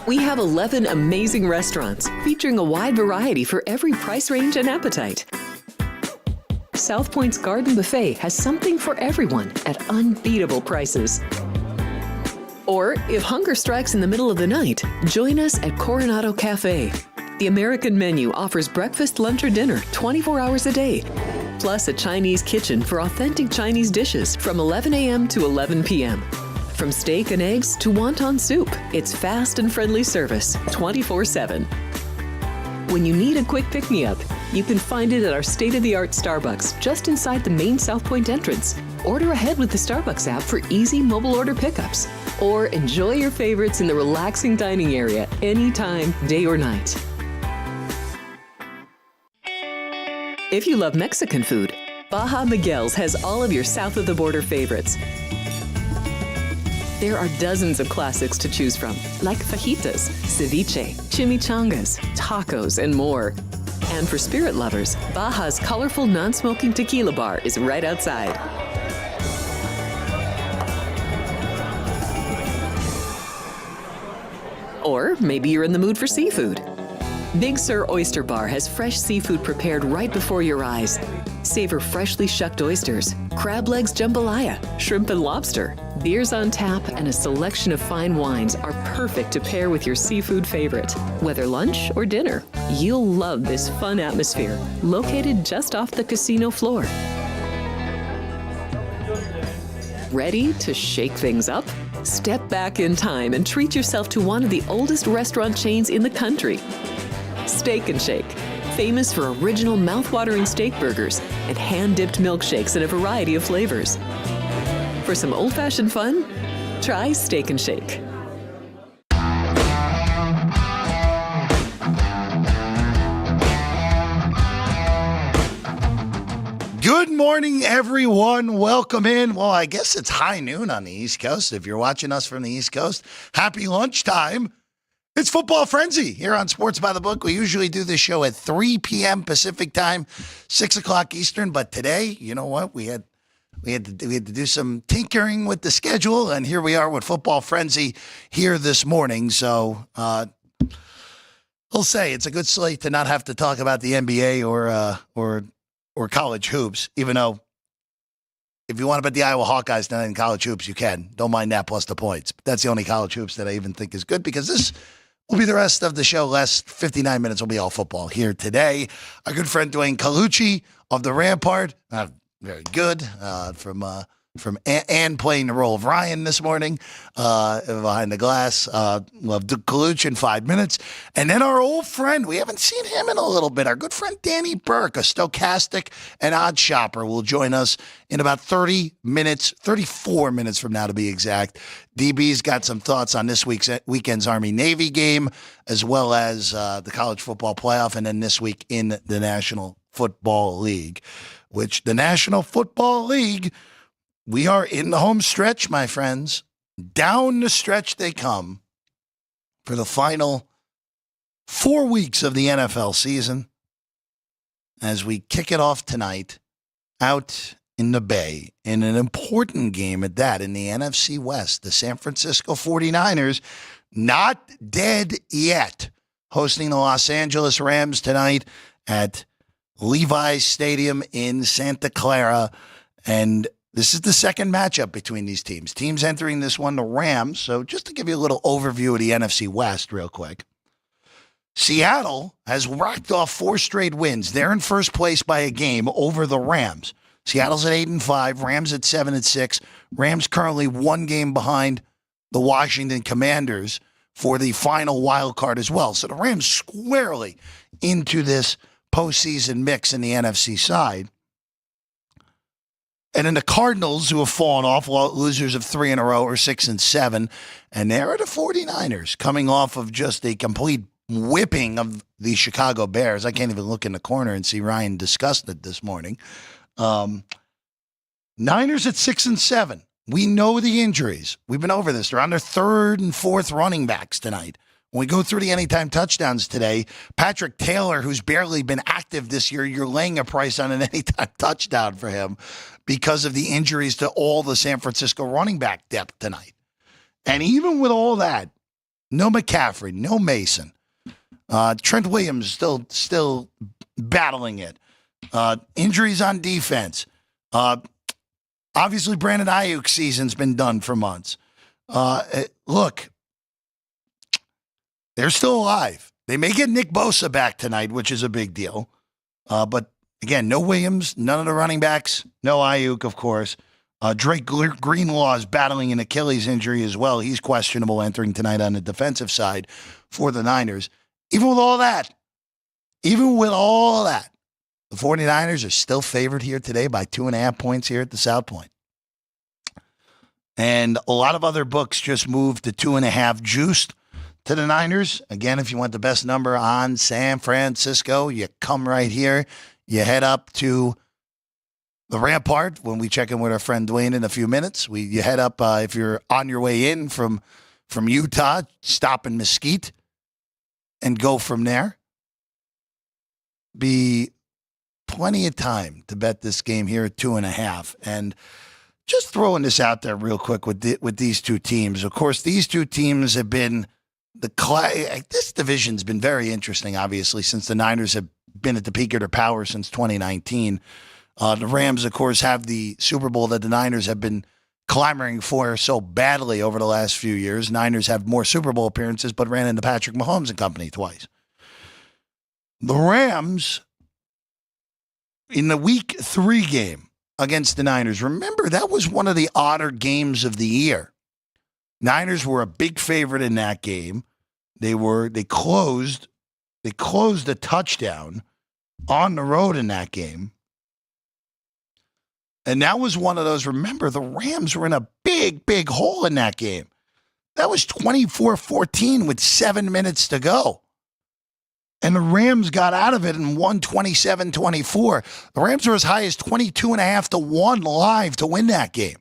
We have 11 amazing restaurants featuring a wide variety for every price range and appetite. South Point's Garden Buffet has something for everyone at unbeatable prices. Or, if hunger strikes in the middle of the night, join us at Coronado Cafe. The American menu offers breakfast, lunch, or dinner 24 hours a day, plus a Chinese kitchen for authentic Chinese dishes from 11 a.m. to 11 p.m. From steak and eggs to wonton soup, it's fast and friendly service 24/7. When you need a quick pick-me-up, you can find it at our state-of-the-art Starbucks just inside the main South Point entrance. Order ahead with the Starbucks app for easy mobile order pickups. Or enjoy your favorites in the relaxing dining area anytime, day or night. If you love Mexican food, Baja Miguel's has all of your south-of-the-border favorites. There are dozens of classics to choose from, like fajitas, ceviche, chimichangas, tacos, and more. And for spirit lovers, Baja's colorful non-smoking tequila bar is right outside. Or maybe you're in the mood for seafood. Big Sur Oyster Bar has fresh seafood prepared right before your eyes. Savor freshly shucked oysters, crab legs jambalaya, shrimp and lobster. Beers on tap and a selection of fine wines are perfect to pair with your seafood favorite. Whether lunch or dinner, you'll love this fun atmosphere, located just off the casino floor. Ready to shake things up? Step back in time and treat yourself to one of the oldest restaurant chains in the country. Steak and Shake, famous for original mouth-watering steak burgers and hand-dipped milkshakes in a variety of flavors. For some old-fashioned fun, try Steak and Shake. Good morning, everyone. Welcome in. Well, I guess it's high noon on the East Coast. If you're watching us from the East Coast, happy lunchtime. It's Football Frenzy here on Sports by the Book. We usually do this show at 3 p.m. Pacific time, 6 o'clock Eastern. But today, you know what? We had to do some tinkering with the schedule, and here we are with Football Frenzy here this morning. So I'll say it's a good slate to not have to talk about the NBA or college hoops, even though if you want to bet the Iowa Hawkeyes tonight in college hoops, you can. Don't mind that plus the points. But that's the only college hoops that I even think is good, because this will be the rest of the show. Last 59 minutes will be all football here today. Our good friend Dwayne Colucci of the Rampart, very good, from Ann playing the role of Ryan this morning behind the glass. Love Colucci in 5 minutes. And then our old friend, we haven't seen him in a little bit, our good friend Danny Burke, a stochastic and odd shopper, will join us in about 30 minutes, 34 minutes from now to be exact. DB's got some thoughts on this weekend's Army-Navy game, as well as the college football playoff, and then this week in the National Football League, which the National Football League, we are in the home stretch, my friends. Down the stretch they come for the final 4 weeks of the NFL season, as we kick it off tonight out in the Bay in an important game at that in the NFC West. The San Francisco 49ers, not dead yet, hosting the Los Angeles Rams tonight at Levi's Stadium in Santa Clara. And this is the second matchup between these teams. Teams entering this one, the Rams. So just to give you a little overview of the NFC West real quick. Seattle has racked off 4 straight wins. They're in first place by a game over the Rams. Seattle's at 8-5, Rams at 7-6. Rams currently 1 game behind the Washington Commanders for the final wild card as well. So the Rams squarely into this postseason mix in the NFC side. And then the Cardinals, who have fallen off, losers of 3 in a row, are 6-7. And there are the 49ers, coming off of just a complete whipping of the Chicago Bears. I can't even look in the corner and see Ryan disgusted this morning. Niners at 6-7. We know the injuries. We've been over this. They're on their 3rd and 4th running backs tonight. When we go through the anytime touchdowns today, Patrick Taylor, who's barely been active this year, you're laying a price on an anytime touchdown for him because of the injuries to all the San Francisco running back depth tonight. And even with all that, No McCaffrey, no Mason. Trent Williams still battling it. Injuries on defense. Obviously, Brandon Ayuk's season's been done for months. Look, they're still alive. They may get Nick Bosa back tonight, which is a big deal. But again, no Williams, none of the running backs, no Ayuk, of course. Drake Greenlaw is battling an Achilles injury as well. He's questionable entering tonight on the defensive side for the Niners. Even with all that, the 49ers are still favored here today by 2.5 points here at the South Point. And a lot of other books just moved to 2.5 juiced to the Niners. Again, if you want the best number on San Francisco, you come right here. You head up to the Rampart when we check in with our friend Dwayne in a few minutes. You head up, if you're on your way in from Utah, stop in Mesquite and go from there. Be plenty of time to bet this game here at 2.5. And just throwing this out there real quick with these two teams. Of course, these two teams have been this division's been very interesting, obviously, since the Niners have been at the peak of their power since 2019. The Rams, of course, have the Super Bowl that the Niners have been clamoring for so badly over the last few years. Niners have more Super Bowl appearances, but ran into Patrick Mahomes and company twice. The Rams, in the Week 3 game against the Niners, remember, that was one of the odder games of the year. Niners were a big favorite in that game. They closed a touchdown on the road in that game. And that was one of those, remember, the Rams were in a big, big hole in that game. That was 24-14 with 7 minutes to go. And the Rams got out of it and won 27-24. The Rams were as high as 22.5 to 1 live to win that game.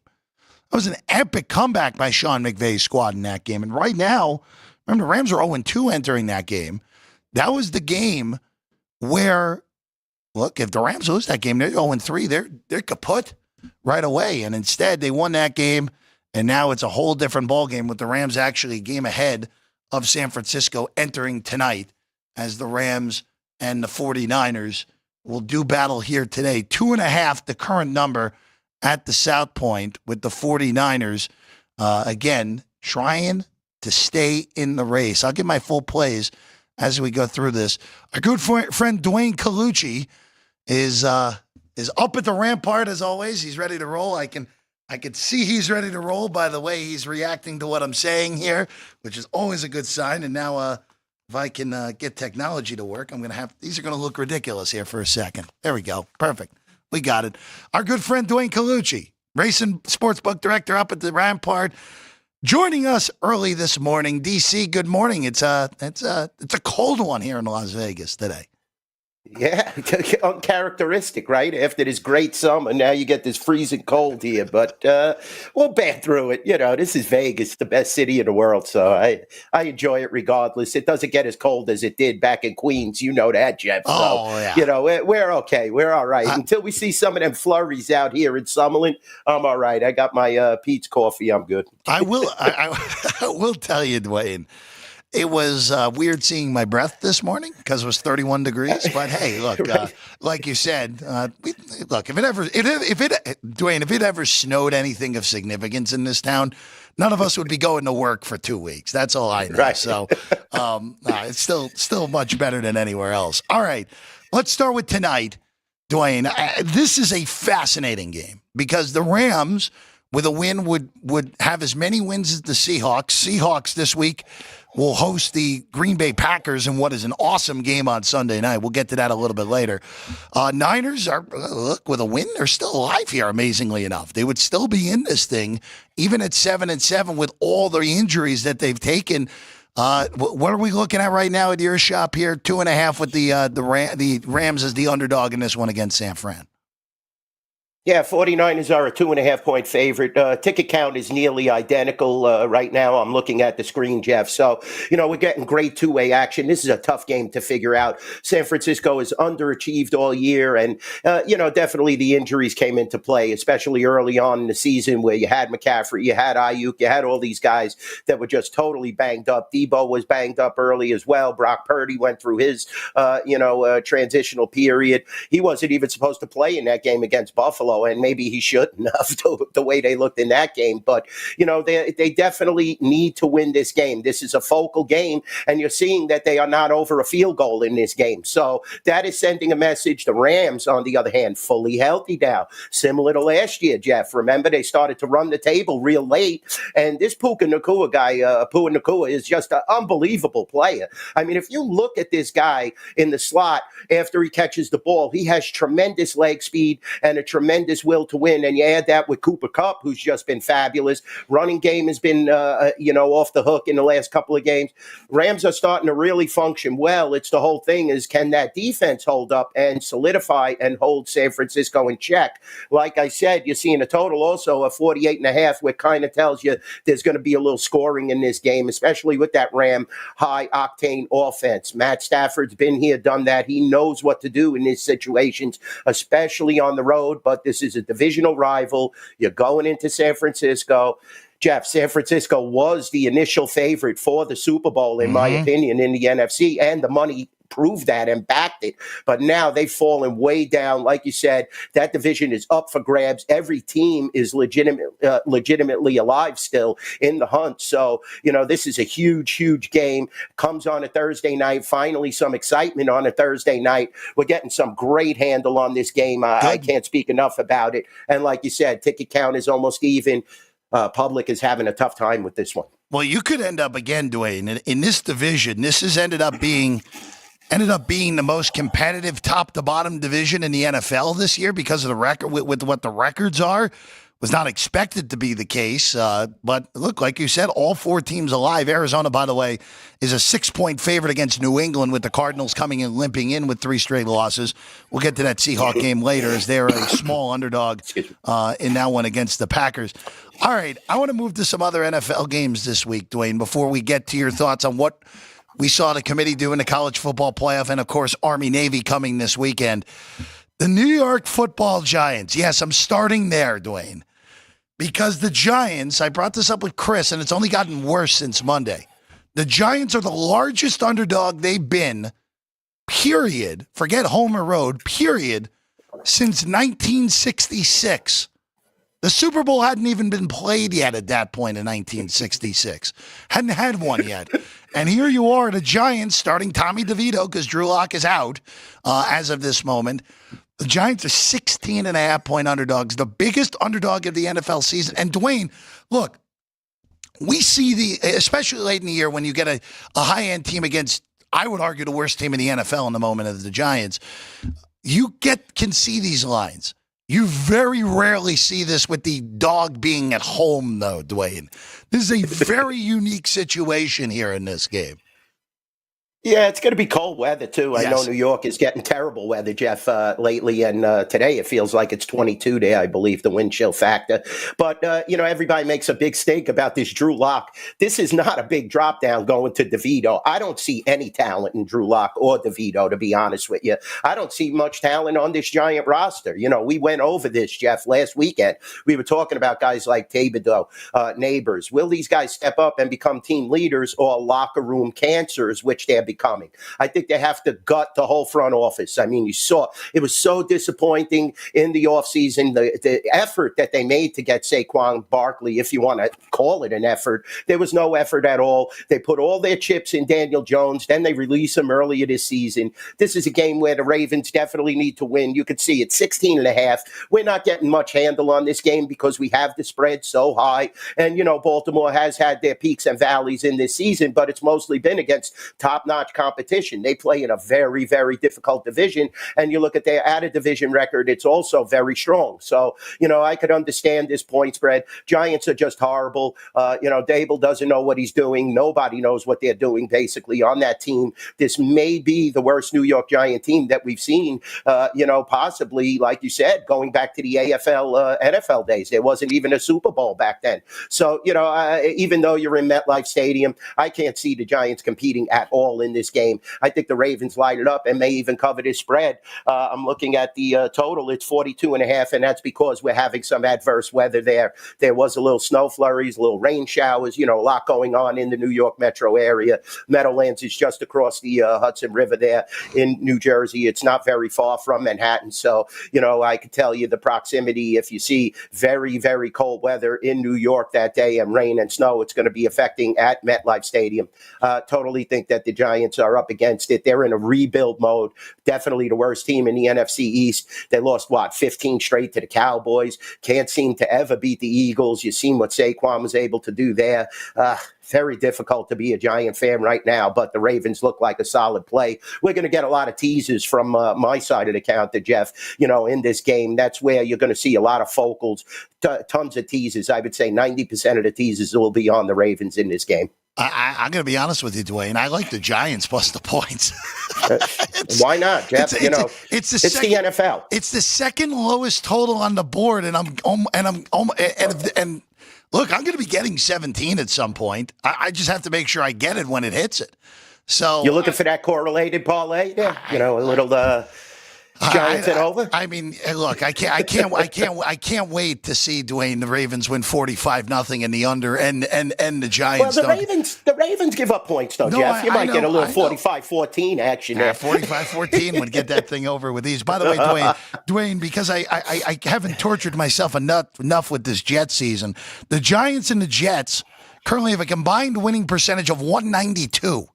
That was an epic comeback by Sean McVay's squad in that game. And right now, remember, the Rams are 0-2 entering that game. That was the game where, look, if the Rams lose that game, they're 0-3. They're kaput right away. And instead, they won that game, and now it's a whole different ballgame with the Rams actually a game ahead of San Francisco entering tonight as the Rams and the 49ers will do battle here today. 2.5, the current number at the South Point with the 49ers, again, trying to stay in the race. I'll give my full plays as we go through this. Our good friend Dwayne Colucci is up at the Rampart as always. He's ready to roll. I can see he's ready to roll by the way he's reacting to what I'm saying here, which is always a good sign. And now if I can get technology to work, these are going to look ridiculous here for a second. There we go. Perfect. We got it. Our good friend Dwayne Colucci, racing sportsbook director up at the Rampart, joining us early this morning. DC, good morning. It's a cold one here in Las Vegas today. Yeah, uncharacteristic, right? After this great summer, now you get this freezing cold here, but we'll bear through it. You know, this is Vegas, the best city in the world, so I enjoy it regardless. It doesn't get as cold as it did back in Queens. You know that, Jeff. So, yeah. You know, we're okay. We're all right. Until we see some of them flurries out here in Summerlin, I'm all right. I got my Pete's coffee. I'm good. I will tell you, Dwayne, it was weird seeing my breath this morning because it was 31 degrees. But hey, look, Right. Like you said, look, if it ever snowed anything of significance in this town, none of us would be going to work for 2 weeks. That's all I know. Right. So it's still much better than anywhere else. All right, let's start with tonight, Dwayne. This is a fascinating game because the Rams, with a win, would have as many wins as the Seahawks. Seahawks this week will host the Green Bay Packers in what is an awesome game on Sunday night. We'll get to that a little bit later. Niners are, look, with a win, they're still alive here, amazingly enough. They would still be in this thing, even at 7-7 with all the injuries that they've taken. What are we looking at right now at your shop here? 2.5 with the Rams as the underdog in this one against San Fran. Yeah, 49ers are a 2.5 point favorite. Ticket count is nearly identical right now. I'm looking at the screen, Jeff. So, we're getting great two-way action. This is a tough game to figure out. San Francisco has underachieved all year. And, definitely the injuries came into play, especially early on in the season where you had McCaffrey, you had Ayuk, you had all these guys that were just totally banged up. Debo was banged up early as well. Brock Purdy went through his, transitional period. He wasn't even supposed to play in that game against Buffalo. And maybe he shouldn't have the way they looked in that game. But, they definitely need to win this game. This is a focal game, and you're seeing that they are not over a field goal in this game. So that is sending a message. The Rams, on the other hand, fully healthy now, similar to last year, Jeff. Remember, they started to run the table real late, and this Puka Nacua guy, Pua Nacua, is just an unbelievable player. I mean, if you look at this guy in the slot after he catches the ball, he has tremendous leg speed and a tremendous will to win. And you add that with Cooper Kupp, who's just been fabulous. Running game has been, off the hook in the last couple of games. Rams are starting to really function well. It's the whole thing is, can that defense hold up and solidify and hold San Francisco in check? Like I said, you're seeing a total also of 48.5, which kind of tells you there's going to be a little scoring in this game, especially with that Ram high octane offense. Matt Stafford's been here, done that. He knows what to do in these situations, especially on the road. But this is a divisional rival. You're going into San Francisco. Jeff, San Francisco was the initial favorite for the Super Bowl, in my opinion, in the NFC, and the money proved that and backed it. But now they've fallen way down. Like you said, that division is up for grabs. Every team is legitimately alive still in the hunt. So, this is a huge, huge game. Comes on a Thursday night. Finally, some excitement on a Thursday night. We're getting some great handle on this game. I can't speak enough about it. And like you said, ticket count is almost even. Public is having a tough time with this one. Well, you could end up again, Dwayne, in this division. This has ended up being the most competitive top to bottom division in the NFL this year because of the record with what the records are. Was not expected to be the case. But look, like you said, all four teams alive. Arizona, by the way, is a 6-point favorite against New England, with the Cardinals coming in limping in with 3 straight losses. We'll get to that Seahawk game later, as they're a small underdog in that one against the Packers. All right, I want to move to some other NFL games this week, Dwayne, before we get to your thoughts on what we saw the committee do in the college football playoff, and, of course, Army-Navy coming this weekend. The New York Football Giants. Yes, I'm starting there, Dwayne. Because the Giants, I brought this up with Chris, and it's only gotten worse since Monday. The Giants are the largest underdog they've been, period, forget home or road, period, since 1966. The Super Bowl hadn't even been played yet at that point in 1966. Hadn't had one yet. And here you are, the Giants starting Tommy DeVito, because Drew Lock is out as of this moment. The Giants are 16.5-point underdogs, the biggest underdog of the NFL season. And Dwayne, look, we see especially late in the year when you get a high-end team against, I would argue, the worst team in the NFL in the moment of the Giants, you can see these lines. You very rarely see this with the dog being at home, though, Dwayne. This is a very unique situation here in this game. Yeah, it's going to be cold weather, too. Yes. I know New York is getting terrible weather, Jeff, lately. And today it feels like it's 22 there, I believe, the wind chill factor. But, everybody makes a big stink about this Drew Lock. This is not a big drop down going to DeVito. I don't see any talent in Drew Lock or DeVito, to be honest with you. I don't see much talent on this Giant roster. We went over this, Jeff, last weekend. We were talking about guys like Thibodeau, Neighbors. Will these guys step up and become team leaders or locker room cancers, which they're becoming? I think they have to gut the whole front office. I mean, you saw it was so disappointing in the offseason, the effort that they made to get Saquon Barkley, if you want to call it an effort. There was no effort at all. They put all their chips in Daniel Jones. Then they release him earlier this season. This is a game where the Ravens definitely need to win. You could see it's 16.5. We're not getting much handle on this game because we have the spread so high. And, Baltimore has had their peaks and valleys in this season, but it's mostly been against top-notch top-notch competition. They play in a very, very difficult division. And you look at their out-of-division record, it's also very strong. So, I could understand this point spread. Giants are just horrible. Dable doesn't know what he's doing. Nobody knows what they're doing, basically, on that team. This may be the worst New York Giant team that we've seen, possibly, like you said, going back to the AFL, NFL days. There wasn't even a Super Bowl back then. So, even though you're in MetLife Stadium, I can't see the Giants competing at all in this game. I think the Ravens light it up and may even cover this spread. I'm looking at the total. It's 42.5, and that's because we're having some adverse weather there. There was a little snow flurries, a little rain showers, a lot going on in the New York metro area. Meadowlands is just across the Hudson River there in New Jersey. It's not very far from Manhattan. So, I could tell you the proximity. If you see very, very cold weather in New York that day and rain and snow, it's going to be affecting at MetLife Stadium. Totally think that the Giants are up against it. They're in a rebuild mode. Definitely the worst team in the NFC East. They lost, 15 straight to the Cowboys. Can't seem to ever beat the Eagles. You've seen what Saquon was able to do there. Very difficult to be a Giant fan right now, but the Ravens look like a solid play. We're going to get a lot of teasers from my side of the counter, Jeff, in this game. That's where you're going to see a lot of focals, tons of teasers. I would say 90% of the teasers will be on the Ravens in this game. I'm going to be honest with you, Dwayne. I like the Giants plus the points. Why not, Jeff? It's the NFL. It's the second lowest total on the board, and look, I'm going to be getting 17 at some point. I just have to make sure I get it when it hits it. So you're looking for that correlated parlay there, a little. Giants and over. I mean, look, I can't wait to see, Dwayne, the Ravens win 45-0 in the under and the Giants. Well, the Ravens give up points though, Jeff. You might get a little 45-14 action there. 45-14 would get that thing over with ease. By the way, Dwayne, because I haven't tortured myself enough with this Jets season. The Giants and the Jets currently have a combined winning percentage of 192,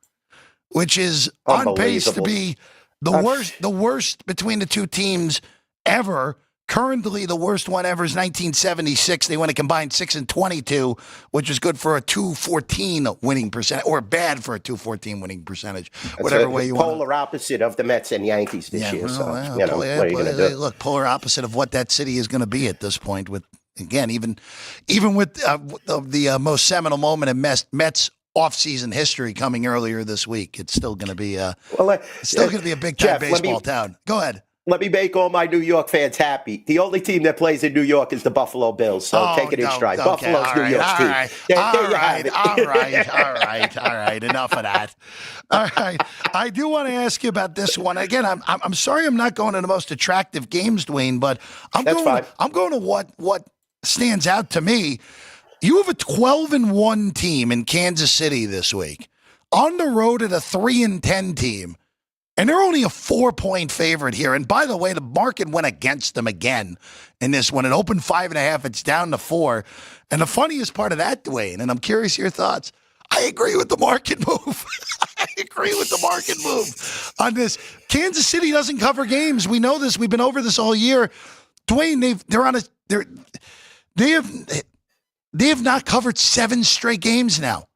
which is on pace to be the worst between the two teams ever. Currently, the worst one ever is 1976. They went a combined 6-22, which is good for a 214 winning percentage, or bad for a 214 winning percentage. Whatever way you want. Polar opposite of the Mets and Yankees this year. What are you going to do? Look, polar opposite of what that city is going to be at this point. With again, even with the most seminal moment in Mets off-season history coming earlier this week, it's still going to be a big time baseball town. Go ahead. Let me make all my New York fans happy. The only team that plays in New York is the Buffalo Bills, so take it in stride. Okay, Buffalo's New York's team. All right. Enough of that. All right. I do want to ask you about this one. Again, I'm sorry I'm not going to the most attractive games, Dwayne, but I'm going to what stands out to me. You have a 12-1 team in Kansas City this week, on the road at a 3-10 team. And they're only a 4-point favorite here. And by the way, the market went against them again in this one. It opened 5.5. It's down to 4. And the funniest part of that, Dwayne, and I'm curious your thoughts, I agree with the market move. I agree with the market move on this. Kansas City doesn't cover games. We know this. We've been over this all year. Dwayne, they have not covered 7 straight games now.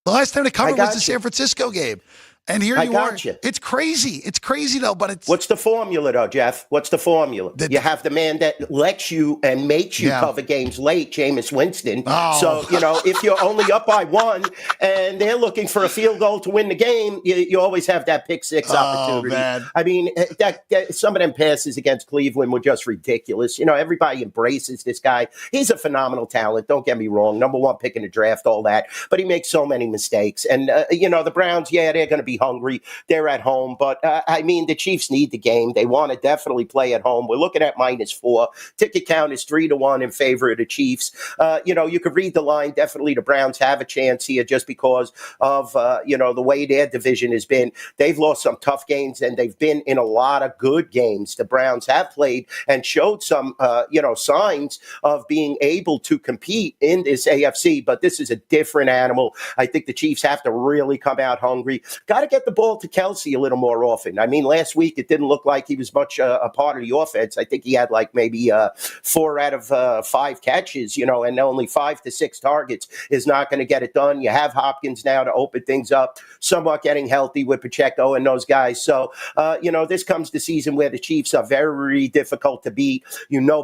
The last time they covered was the San Francisco game. And here you are. It's crazy. It's crazy, though, but it's... What's the formula, though, Jeff? What's the formula? You have the man that lets you and makes you cover games late, Jameis Winston. Oh. So, if you're only up by 1 and they're looking for a field goal to win the game, you always have that pick 6 opportunity. Man. I mean, that some of them passes against Cleveland were just ridiculous. Everybody embraces this guy. He's a phenomenal talent. Don't get me wrong. Number 1 pick in the draft, all that. But he makes so many mistakes. And, the Browns, they're going to be hungry. They're at home. But, the Chiefs need the game. They want to definitely play at home. We're looking at -4. Ticket count is 3-1 in favor of the Chiefs. You could read the line. Definitely the Browns have a chance here just because of, the way their division has been. They've lost some tough games, and they've been in a lot of good games. The Browns have played and showed some, signs of being able to compete in this AFC. But this is a different animal. I think the Chiefs have to really come out hungry. Got to get the ball to Kelsey a little more often. I mean, last week it didn't look like he was much a part of the offense. I think he had like maybe 4 out of 5 catches, and only 5 to 6 targets is not going to get it done. You have Hopkins now to open things up, somewhat getting healthy with Pacheco and those guys. So, this comes the season where the Chiefs are very difficult to beat.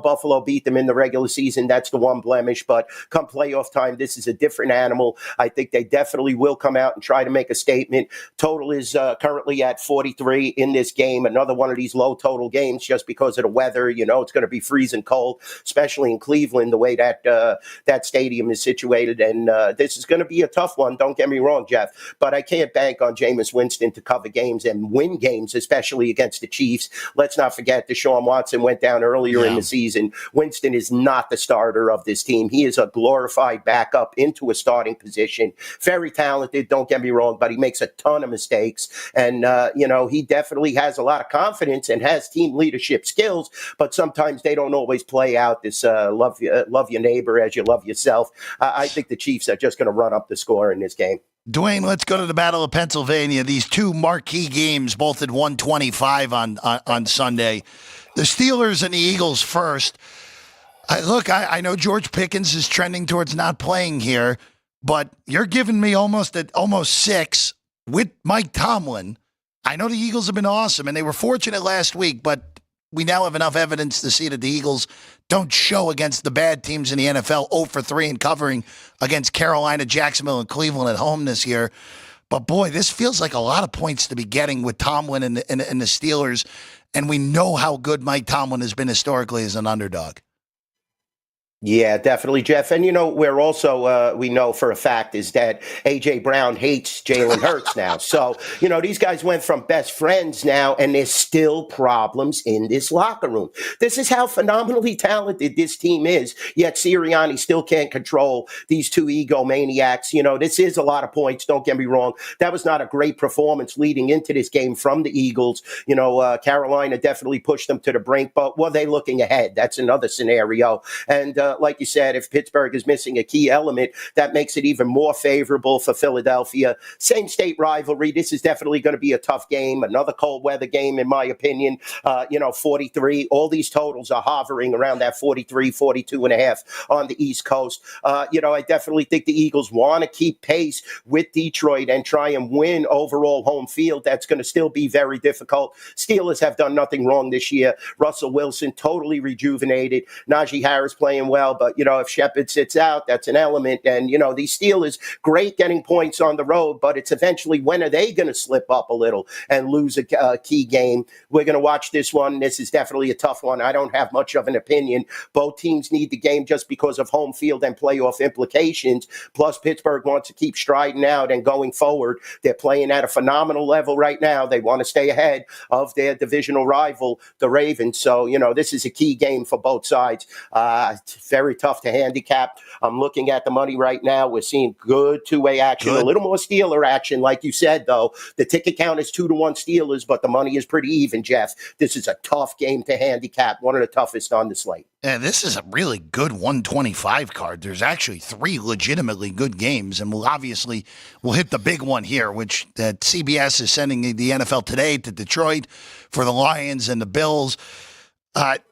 Buffalo beat them in the regular season. That's the one blemish. But come playoff time, this is a different animal. I think they definitely will come out and try to make a statement. Total is currently at 43 in this game. Another one of these low total games just because of the weather. It's going to be freezing cold, especially in Cleveland, the way that that stadium is situated. And this is going to be a tough one. Don't get me wrong, Jeff. But I can't bank on Jameis Winston to cover games and win games, especially against the Chiefs. Let's not forget Deshaun Watson went down earlier in the season. Winston is not the starter of this team. He is a glorified backup into a starting position. Very talented, don't get me wrong, but he makes a ton of mistakes. And, he definitely has a lot of confidence and has team leadership skills, but sometimes they don't always play out this love your neighbor as you love yourself. I think the Chiefs are just going to run up the score in this game. Dwayne, let's go to the Battle of Pennsylvania. These two marquee games, both at 125 on Sunday. The Steelers and the Eagles first. I know George Pickens is trending towards not playing here, but you're giving me almost 6 with Mike Tomlin. I know the Eagles have been awesome, and they were fortunate last week, but we now have enough evidence to see that the Eagles don't show against the bad teams in the NFL, 0 for 3 in covering against Carolina, Jacksonville, and Cleveland at home this year. But, boy, this feels like a lot of points to be getting with Tomlin and the Steelers, and we know how good Mike Tomlin has been historically as an underdog. Yeah, definitely, Jeff. And, we're also, we know for a fact is that A.J. Brown hates Jalen Hurts now. So, these guys went from best friends now, and there's still problems in this locker room. This is how phenomenally talented this team is, yet Sirianni still can't control these two egomaniacs. This is a lot of points, don't get me wrong. That was not a great performance leading into this game from the Eagles. Carolina definitely pushed them to the brink, but were they looking ahead? That's another scenario. And, like you said, if Pittsburgh is missing a key element, that makes it even more favorable for Philadelphia. Same state rivalry. This is definitely going to be a tough game. Another cold weather game, in my opinion. 43. All these totals are hovering around that 43, 42 and a half on the East Coast. I definitely think the Eagles want to keep pace with Detroit and try and win overall home field. That's going to still be very difficult. Steelers have done nothing wrong this year. Russell Wilson totally rejuvenated. Najee Harris playing well. But, if Shepard sits out, that's an element. And, these Steelers, great getting points on the road, but it's eventually when are they going to slip up a little and lose a key game? We're going to watch this one. This is definitely a tough one. I don't have much of an opinion. Both teams need the game just because of home field and playoff implications. Plus, Pittsburgh wants to keep striding out and going forward. They're playing at a phenomenal level right now. They want to stay ahead of their divisional rival, the Ravens. So, this is a key game for both sides. Very tough to handicap. I'm looking at the money right now. We're seeing good two-way action, a little more Steeler action. Like you said, though, the ticket count is 2-1 Steelers, but the money is pretty even, Jeff. This is a tough game to handicap, one of the toughest on the slate. Yeah, this is a really good 125 card. There's actually 3 legitimately good games, and we'll hit the big one here, which that CBS is sending the NFL Today to Detroit for the Lions and the Bills.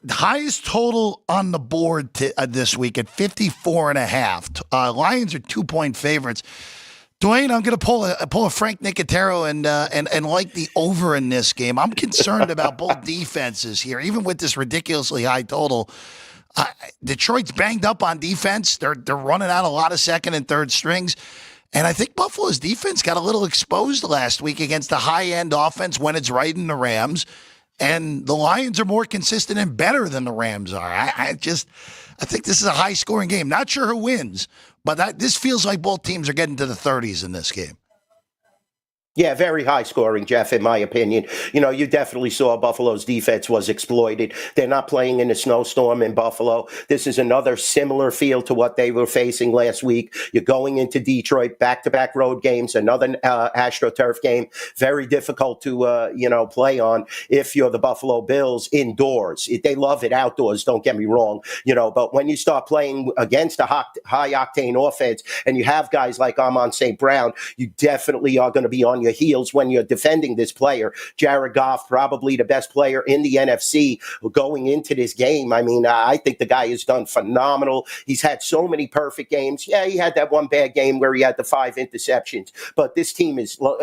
Highest total on the board this week at 54.5. Lions are 2-point favorites. Dwayne, I'm going to pull a Frank Nicotero and like the over in this game. I'm concerned about both defenses here, even with this ridiculously high total. Detroit's banged up on defense. They're running out a lot of second and third strings. And I think Buffalo's defense got a little exposed last week against the high-end offense when it's right in the Rams. And the Lions are more consistent and better than the Rams are. I think this is a high-scoring game. Not sure who wins, but this feels like both teams are getting to the 30s in this game. Yeah, very high scoring, Jeff, in my opinion. You definitely saw Buffalo's defense was exploited. They're not playing in a snowstorm in Buffalo. This is another similar feel to what they were facing last week. You're going into Detroit, back-to-back road games, another AstroTurf game. Very difficult to, play on if you're the Buffalo Bills indoors. They love it outdoors, don't get me wrong, but when you start playing against a high-octane offense and you have guys like Amon St. Brown, you definitely are going to be on your your heels when you're defending this player. Jared Goff, probably the best player in the NFC going into this game. I mean, I think the guy has done phenomenal. He's had so many perfect games. Yeah, he had that one bad game where he had the 5 interceptions, but this team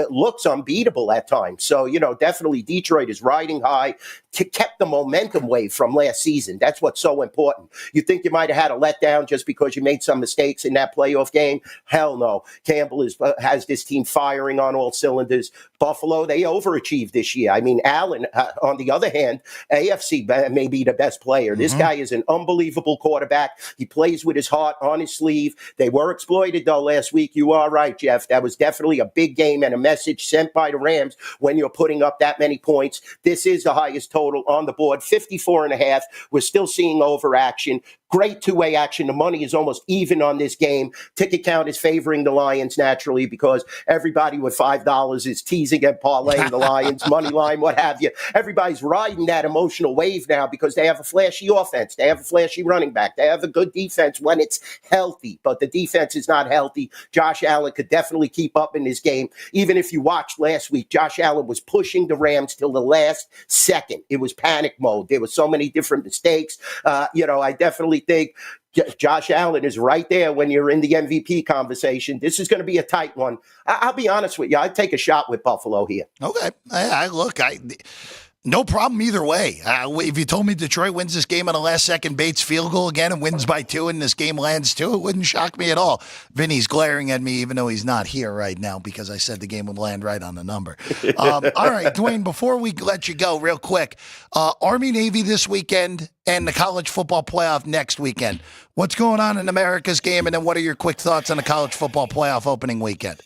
looks unbeatable at times. So, definitely Detroit is riding high, kept the momentum wave from last season. That's what's so important. You think you might have had a letdown just because you made some mistakes in that playoff game? Hell no. Campbell has this team firing on all cylinders. Buffalo, they overachieved this year. I mean, Allen, on the other hand, AFC may be the best player. This guy is an unbelievable quarterback. He plays with his heart on his sleeve. They were exploited, though, last week. You are right, Jeff. That was definitely a big game and a message sent by the Rams when you're putting up that many points. This is the highest total on the board, 54.5. We're still seeing overaction. Great two-way action. The money is almost even on this game. Ticket count is favoring the Lions naturally because everybody with $5 is teasing and parlaying the Lions, money line, what have you. Everybody's riding that emotional wave now because they have a flashy offense. They have a flashy running back. They have a good defense when it's healthy, but the defense is not healthy. Josh Allen could definitely keep up in this game. Even if you watched last week, Josh Allen was pushing the Rams till the last second. It was panic mode. There were so many different mistakes. I definitely think Josh Allen is right there when you're in the MVP conversation. This is going to be a tight one. I'll be honest with you. I'd take a shot with Buffalo here. Okay. No problem either way. If you told me Detroit wins this game on a last-second Bates field goal again and wins by 2 and this game lands 2, it wouldn't shock me at all. Vinny's glaring at me even though he's not here right now because I said the game would land right on the number. All right, Dwayne, before we let you go real quick, Army-Navy this weekend and the college football playoff next weekend. What's going on in America's game, and then what are your quick thoughts on the college football playoff opening weekend?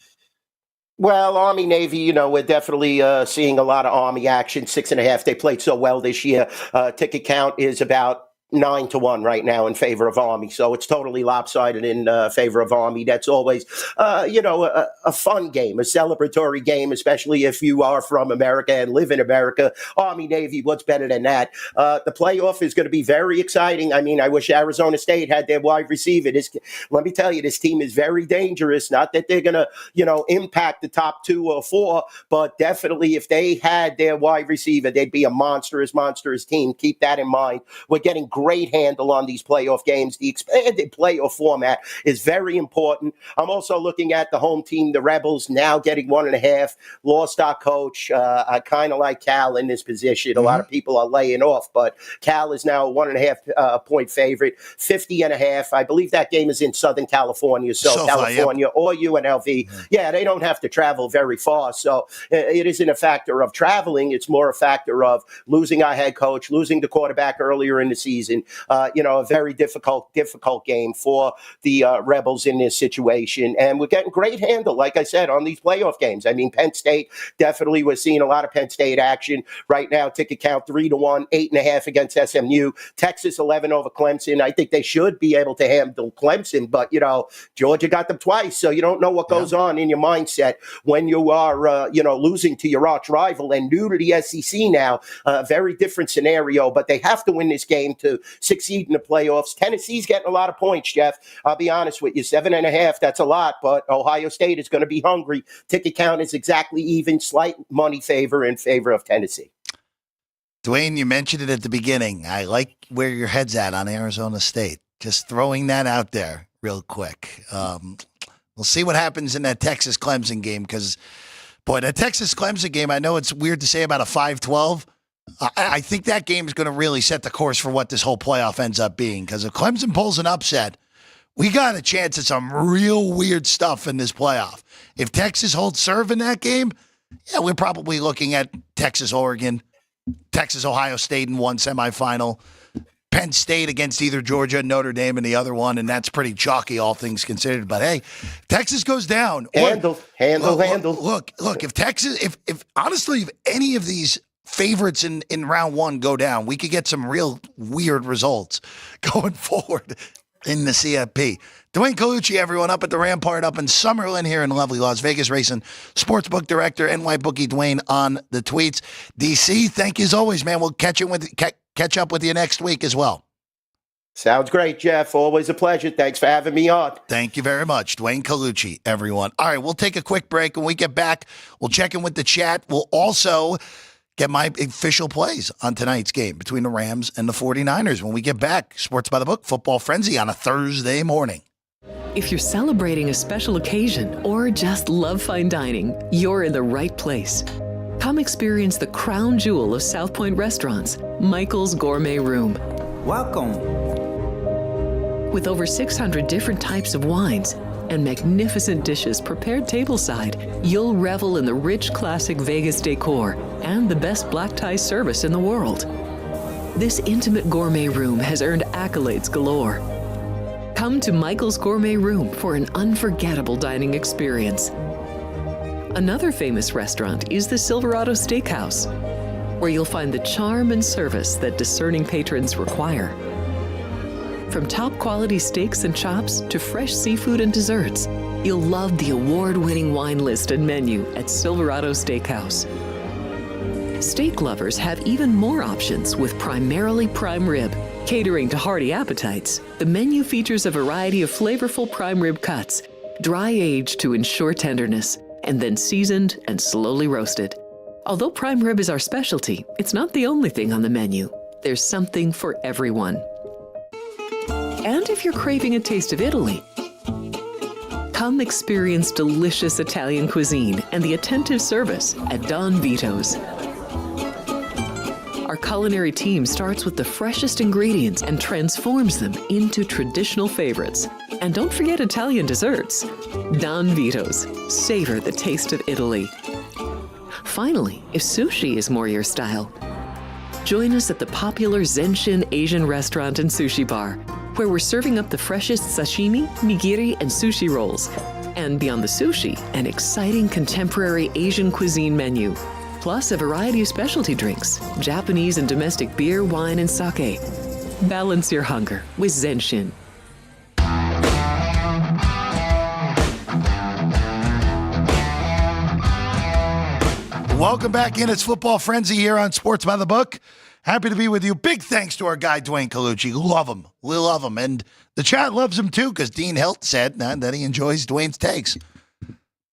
Well, Army-Navy, we're definitely seeing a lot of Army action. 6.5. They played so well this year. Ticket count is about 9-1 right now in favor of Army. So it's totally lopsided in favor of Army. That's always, a fun game, a celebratory game, especially if you are from America and live in America. Army-Navy, what's better than that? The playoff is going to be very exciting. I mean, I wish Arizona State had their wide receiver. Let me tell you, this team is very dangerous. Not that they're going to, impact the top 2 or 4, but definitely if they had their wide receiver, they'd be a monstrous team. Keep that in mind. We're getting great handle on these playoff games. The expanded playoff format is very important. I'm also looking at the home team, the Rebels, now getting 1.5. Lost our coach. I kind of like Cal in this position. A lot of people are laying off, but Cal is now a 1.5 point favorite, 50.5. I believe that game is in Southern California, so California or UNLV. Yeah, they don't have to travel very far, so it isn't a factor of traveling. It's more a factor of losing our head coach, losing the quarterback earlier in the season. A very difficult game for the Rebels in this situation. And we're getting great handle, like I said, on these playoff games. I mean, Penn State, definitely we're seeing a lot of Penn State action right now. Ticket count 3-1, 8.5 against SMU. Texas 11 over Clemson. I think they should be able to handle Clemson, but, Georgia got them twice. So you don't know what goes on in your mindset when you are, losing to your arch rival and new to the SEC now. Very different scenario, but they have to win this game to succeed in the playoffs. Tennessee's getting a lot of points, Jeff. I'll be honest with you, 7.5, that's a lot, but Ohio State is going to be hungry. Ticket count is exactly even, slight money favor in favor of Tennessee. Dwayne, you mentioned it at the beginning. I like where your head's at on Arizona State. Just throwing that out there real quick. We'll see what happens in that Texas-Clemson game because, boy, that Texas-Clemson game, I know it's weird to say about a 5-12. I think that game is going to really set the course for what this whole playoff ends up being. Because if Clemson pulls an upset, we got a chance at some real weird stuff in this playoff. If Texas holds serve in that game, yeah, we're probably looking at Texas-Oregon, Texas-Ohio State in one semifinal, Penn State against either Georgia, Notre Dame in the other one, and that's pretty chalky, all things considered. But hey, Texas goes down. Handle. Look, if Texas, if honestly, if any of these favorites in round 1 go down, we could get some real weird results going forward in the CFP. Dwayne Colucci, everyone, up at the Rampart up in Summerlin here in lovely Las Vegas, racing sportsbook director, NYBookie Dwayne on the tweets. DC, thank you as always, man. We'll catch up with you next week as well. Sounds great, Jeff. Always a pleasure. Thanks for having me on. Thank you very much. Dwayne Colucci, everyone. All right, we'll take a quick break. When we get back, we'll check in with the chat. We'll also get my official plays on tonight's game between the Rams and the 49ers. When we get back, Sports by the Book, Football Frenzy on a Thursday morning. If you're celebrating a special occasion or just love fine dining, you're in the right place. Come experience the crown jewel of South Point restaurants, Michael's Gourmet Room. Welcome. With over 600 different types of wines and magnificent dishes prepared tableside, you'll revel in the rich classic Vegas decor and the best black tie service in the world. This intimate gourmet room has earned accolades galore. Come to Michael's Gourmet Room for an unforgettable dining experience. Another famous restaurant is the Silverado Steakhouse, where you'll find the charm and service that discerning patrons require. From top quality steaks and chops to fresh seafood and desserts, you'll love the award-winning wine list and menu at Silverado Steakhouse. Steak lovers have even more options with primarily prime rib. Catering to hearty appetites, the menu features a variety of flavorful prime rib cuts, dry-aged to ensure tenderness, and then seasoned and slowly roasted. Although prime rib is our specialty, it's not the only thing on the menu. There's something for everyone. And if you're craving a taste of Italy, come experience delicious Italian cuisine and the attentive service at Don Vito's. Our culinary team starts with the freshest ingredients and transforms them into traditional favorites. And don't forget Italian desserts. Don Vito's. Savor the taste of Italy. Finally, if sushi is more your style, join us at the popular Zenshin Asian restaurant and sushi bar, where we're serving up the freshest sashimi, nigiri, and sushi rolls. And beyond the sushi, an exciting contemporary Asian cuisine menu, plus a variety of specialty drinks, Japanese and domestic beer, wine, and sake. Balance your hunger with Zenshin. Welcome back in. It's Football Frenzy here on Sports by the Book. Happy to be with you. Big thanks to our guy, Dwayne Colucci. Love him. We love him. And the chat loves him, too, because Dean Hilt said that he enjoys Dwayne's takes.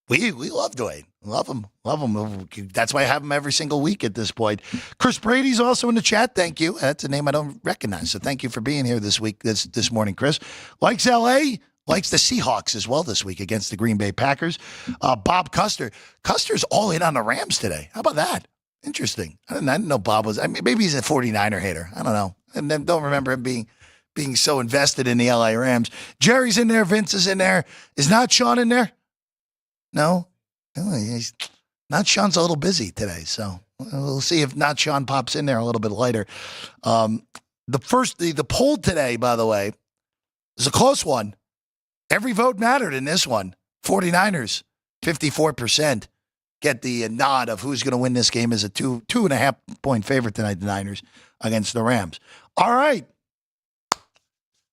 We love Dwayne. Love him. Love him. That's why I have him every single week at this point. Chris Brady's also in the chat. Thank you. That's a name I don't recognize. So thank you for being here this week, this morning, Chris. Likes L.A., likes the Seahawks as well this week against the Green Bay Packers. Bob Custer. Custer's all in on the Rams today. How about that? Interesting. I didn't know Bob was. I mean, maybe he's a 49er hater. I don't know. And then don't remember him being so invested in the LA Rams. Jerry's in there. Vince is in there. Is not Sean in there? No. He's not Sean's a little busy today. So we'll see if not Sean pops in there a little bit later. The poll today, by the way, is a close one. Every vote mattered in this one. 49ers, 54%. Get the nod of who's going to win this game as a 2.5 point favorite tonight, the Niners against the Rams. All right.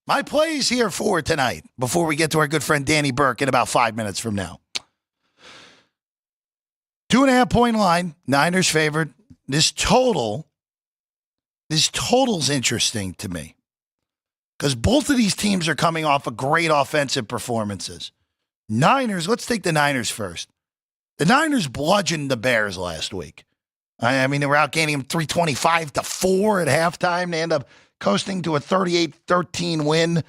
My plays here for tonight before we get to our good friend Danny Burke in about 5 minutes from now. 2.5 point line, Niners favored. This total's interesting to me because both of these teams are coming off of great offensive performances. Niners, let's take the Niners first. The Niners bludgeoned the Bears last week. I mean, they were outgaining them 325-4 at halftime. They end up coasting to a 38-13 win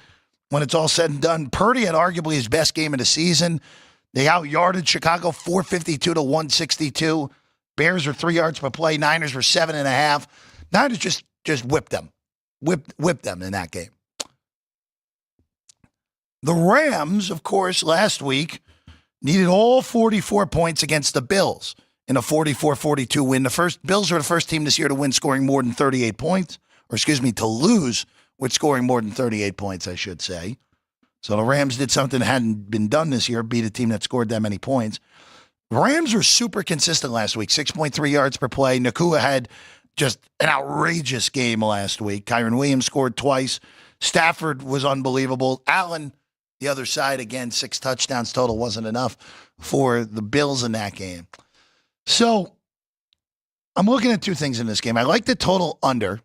when it's all said and done. Purdy had arguably his best game of the season. They out-yarded Chicago 452-162. Bears were 3 yards per play. Niners were 7.5. Niners just whipped them. Whipped them in that game. The Rams, of course, last week needed all 44 points against the Bills in a 44-42 win. Bills are the first team this year to win scoring more than 38 points, to lose with scoring more than 38 points, I should say. So the Rams did something that hadn't been done this year, beat a team that scored that many points. The Rams were super consistent last week, 6.3 yards per play. Nakua had just an outrageous game last week. Kyron Williams scored twice. Stafford was unbelievable. Allen, the other side, again, 6 touchdowns total wasn't enough for the Bills in that game. So I'm looking at 2 things in this game. I like the total under.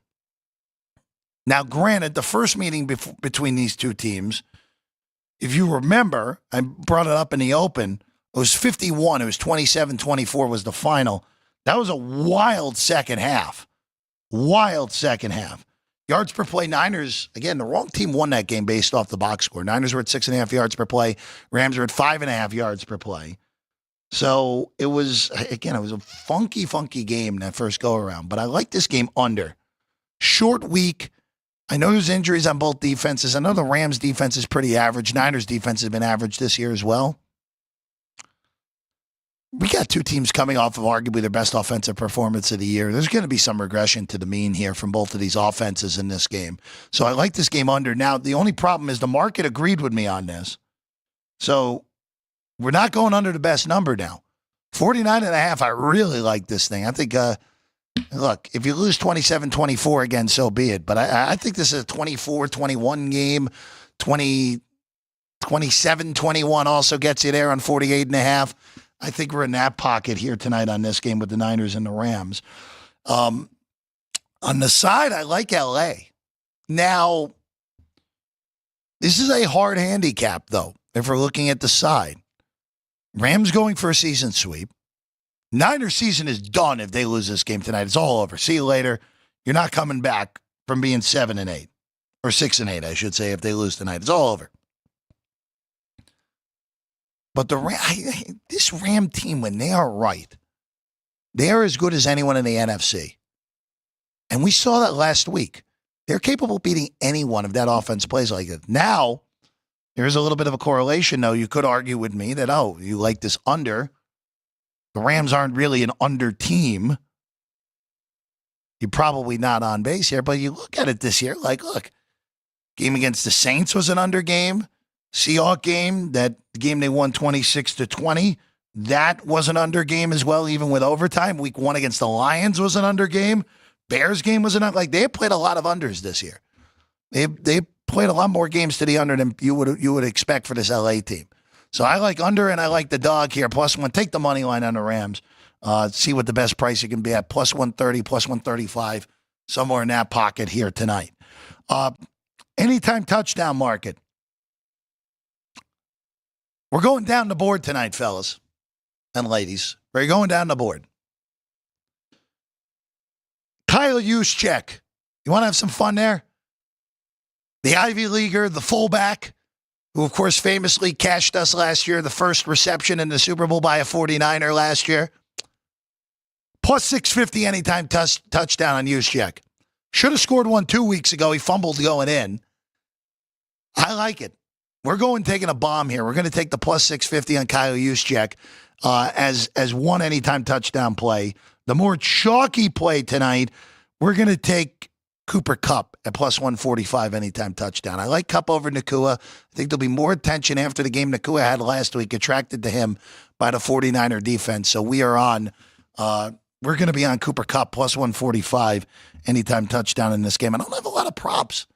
Now, granted, the first meeting between these two teams, if you remember, I brought it up in the open, it was 51. It was 27-24 was the final. That was a wild second half. Wild second half. Yards per play, Niners, again, the wrong team won that game based off the box score. Niners were at 6.5 yards per play. Rams were at 5.5 yards per play. So it was, again, it was a funky game that first go-around. But I like this game under. Short week. I know there's injuries on both defenses. I know the Rams' defense is pretty average. Niners' defense has been average this year as well. We got two teams coming off of arguably their best offensive performance of the year. There's going to be some regression to the mean here from both of these offenses in this game. So I like this game under. Now, the only problem is the market agreed with me on this. So we're not going under the best number now. 49.5, I really like this thing. I think, look, if you lose 27-24 again, so be it. But I think this is a 24-21 game. 27-21 also gets you there on 48.5. I think we're in that pocket here tonight on this game with the Niners and the Rams. On the side, I like LA. Now, this is a hard handicap, though, if we're looking at the side. Rams going for a season sweep. Niners season is done if they lose this game tonight. It's all over. See you later. You're not coming back from being 7-8. Or 6-8, I should say, if they lose tonight. It's all over. But this Ram team, when they are right, they are as good as anyone in the NFC. And we saw that last week. They're capable of beating anyone if that offense plays like it. Now, there's a little bit of a correlation, though. You could argue with me that, you like this under. The Rams aren't really an under team. You're probably not on base here, but you look at it this year, look, game against the Saints was an under game. Seahawks game, that game they won 26-20, that was an under game as well, even with overtime. Week 1 against the Lions was an under game. Bears game was an under. They played a lot of unders this year. They played a lot more games to the under than you would expect for this LA team. So I like under and I like the dog here. +1. Take the money line on the Rams. See what the best price you can be at. +130, +135, somewhere in that pocket here tonight. Anytime touchdown market. We're going down the board tonight, fellas and ladies. We're going down the board. Kyle Juszczyk. You want to have some fun there? The Ivy Leaguer, the fullback, who, of course, famously cashed us last year, the first reception in the Super Bowl by a 49er last year. +650 anytime touchdown on Juszczyk. Should have scored one 2 weeks ago. He fumbled going in. I like it. We're taking a bomb here. We're going to take the +650 on Kyle Juszczyk as one anytime touchdown play. The more chalky play tonight, we're going to take Cooper Kupp at +145 anytime touchdown. I like Kupp over Nakua. I think there'll be more attention after the game Nakua had last week, attracted to him by the 49er defense. So we are on, we're going to be on Cooper Kupp +145 anytime touchdown in this game. I don't have a lot of props.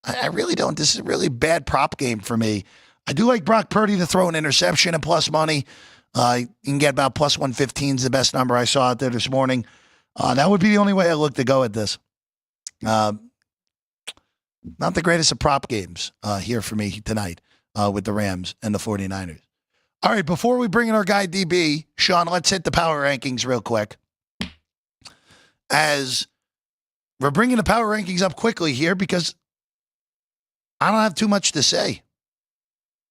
I really don't. This is a really bad prop game for me. I do like Brock Purdy to throw an interception at plus money. You can get about +115 is the best number I saw out there this morning. That would be the only way I look to go at this. Not the greatest of prop games here for me tonight with the Rams and the 49ers. All right, before we bring in our guy DB, Sean, let's hit the power rankings real quick. As we're bringing the power rankings up quickly here because I don't have too much to say.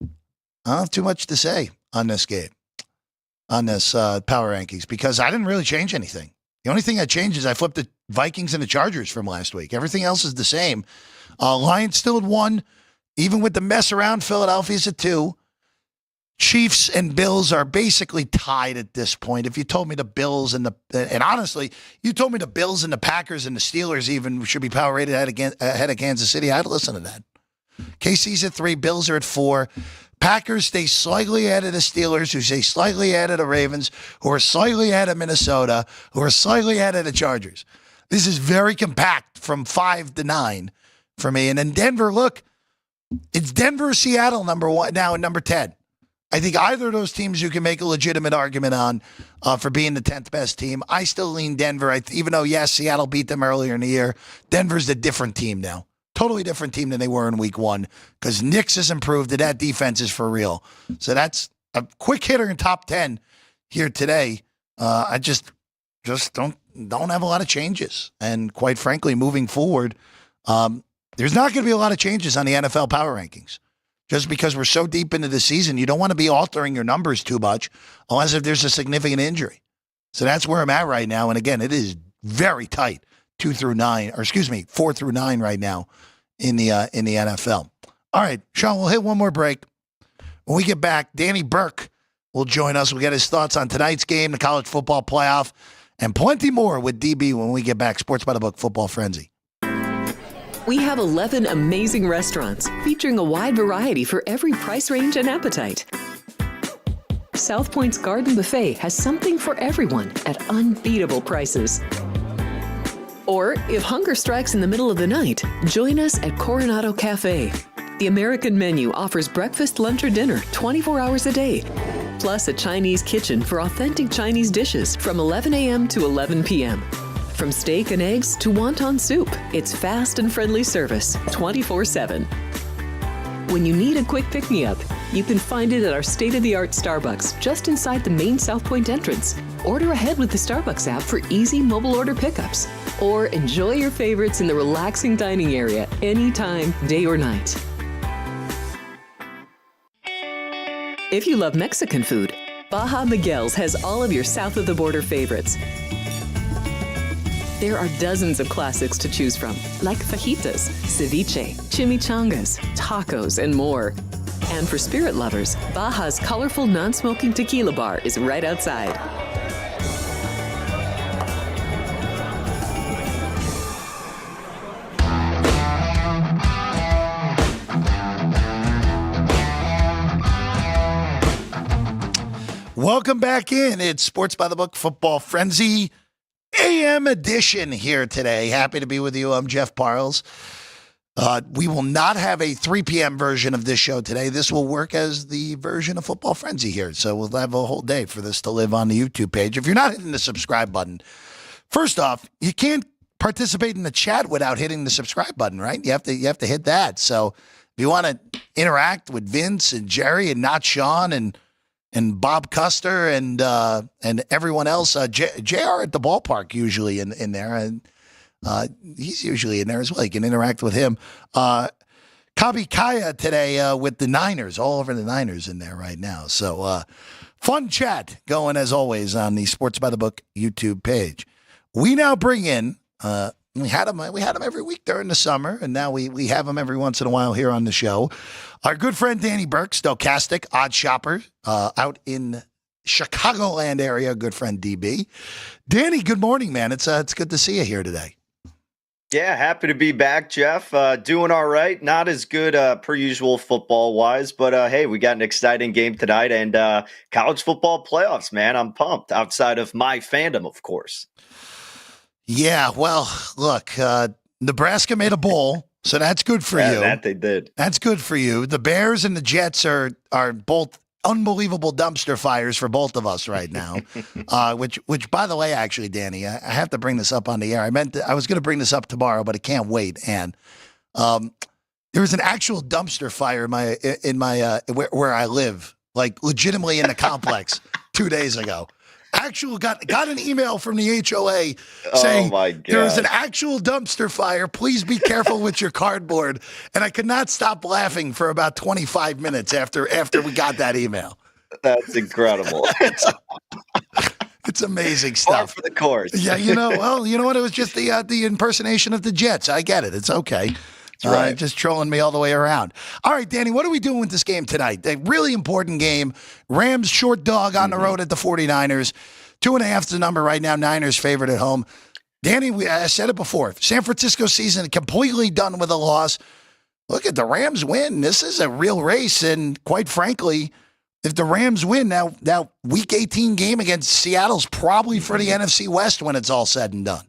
I don't have too much to say on this game, on this power rankings, because I didn't really change anything. The only thing I changed is I flipped the Vikings and the Chargers from last week. Everything else is the same. Lions still at 1. Even with the mess around, Philadelphia's at 2. Chiefs and Bills are basically tied at this point. If you told me the Bills and honestly, you told me the Bills and the Packers and the Steelers even should be power rated ahead of Kansas City, I'd listen to that. KC's at 3, Bills are at 4. Packers stay slightly ahead of the Steelers, who stay slightly ahead of the Ravens, who are slightly ahead of Minnesota, who are slightly ahead of the Chargers. This is very compact from 5 to 9 for me. And then Denver, look, it's Denver or Seattle number 1 now and number 10. I think either of those teams you can make a legitimate argument on for being the 10th best team. I still lean Denver, even though, yes, Seattle beat them earlier in the year. Denver's a different team now. totally different team than they were in week one because Knicks has improved and that defense is for real. So that's a quick hitter in top 10 here today. I just don't have a lot of changes. And quite frankly, moving forward, there's not going to be a lot of changes on the NFL power rankings. Just because we're so deep into the season, you don't want to be altering your numbers too much unless if there's a significant injury. So that's where I'm at right now. And again, it is very tight, 4 through 9 right now in the NFL. All right, Sean, we'll hit one more break. When we get back, Danny Burke will join us. We'll get his thoughts on tonight's game, the college football playoff, and plenty more with DB when we get back. Sports by the Book, Football Frenzy. We have 11 amazing restaurants featuring a wide variety for every price range and appetite. South Point's Garden Buffet has something for everyone at unbeatable prices. Or, if hunger strikes in the middle of the night, join us at Coronado Cafe. The American menu offers breakfast, lunch, or dinner 24 hours a day, plus a Chinese kitchen for authentic Chinese dishes from 11 a.m. to 11 p.m. From steak and eggs to wonton soup, it's fast and friendly service 24/7. When you need a quick pick-me-up, you can find it at our state-of-the-art Starbucks just inside the main South Point entrance. Order ahead with the Starbucks app for easy mobile order pickups. Or enjoy your favorites in the relaxing dining area anytime, day or night. If you love Mexican food, Baja Miguel's has all of your south-of-the-border favorites. There are dozens of classics to choose from, like fajitas, ceviche, chimichangas, tacos, and more. And for spirit lovers, Baja's colorful non-smoking tequila bar is right outside. Welcome back in. It's Sports by the Book, Football Frenzy, AM edition here today. Happy to be with you. I'm Jeff Parles. We will not have a 3 p.m. version of this show today. This will work as the version of Football Frenzy here. So we'll have a whole day for this to live on the YouTube page. If you're not hitting the subscribe button, first off, you can't participate in the chat without hitting the subscribe button, right? You have to hit that. So if you want to interact with Vince and Jerry and not Sean and Bob Custer and everyone else. JR at the ballpark usually in there, and he's usually in there as well. You can interact with him. Kabi Kaya today with the Niners, all over the Niners in there right now. So fun chat going as always on the Sports by the Book YouTube page. We now bring in. We had him every week during the summer, and now we have him every once in a while here on the show. Our good friend Danny Burke, stochastic, odd shopper, out in Chicagoland area, good friend DB. Danny, good morning, man. It's good to see you here today. Yeah, happy to be back, Jeff. Doing all right. Not as good per usual football-wise, but hey, we got an exciting game tonight and college football playoffs, man. I'm pumped, outside of my fandom, of course. Yeah, well, look, Nebraska made a bowl, so that's good for you. That they did. That's good for you. The Bears and the Jets are both unbelievable dumpster fires for both of us right now. Which, by the way, actually, Danny, I have to bring this up on the air. I was going to bring this up tomorrow, but I can't wait. And there was an actual dumpster fire in my where I live, like legitimately in the complex 2 days ago. Actual got an email from the HOA saying there was an actual dumpster fire. Please be careful with your cardboard. And I could not stop laughing for about 25 minutes after we got that email. That's incredible. It's amazing stuff. Par for the course. Yeah, you know what? It was just the impersonation of the Jets. I get it. It's okay. That's right. Just trolling me all the way around. All right, Danny, what are we doing with this game tonight? A really important game. Rams short dog on the road at the 49ers. 2.5 is the number right now. Niners favorite at home. Danny, I said it before. San Francisco season completely done with a loss. Look at the Rams win. This is a real race. And quite frankly, if the Rams win, now week 18 game against Seattle's probably for the NFC West when it's all said and done.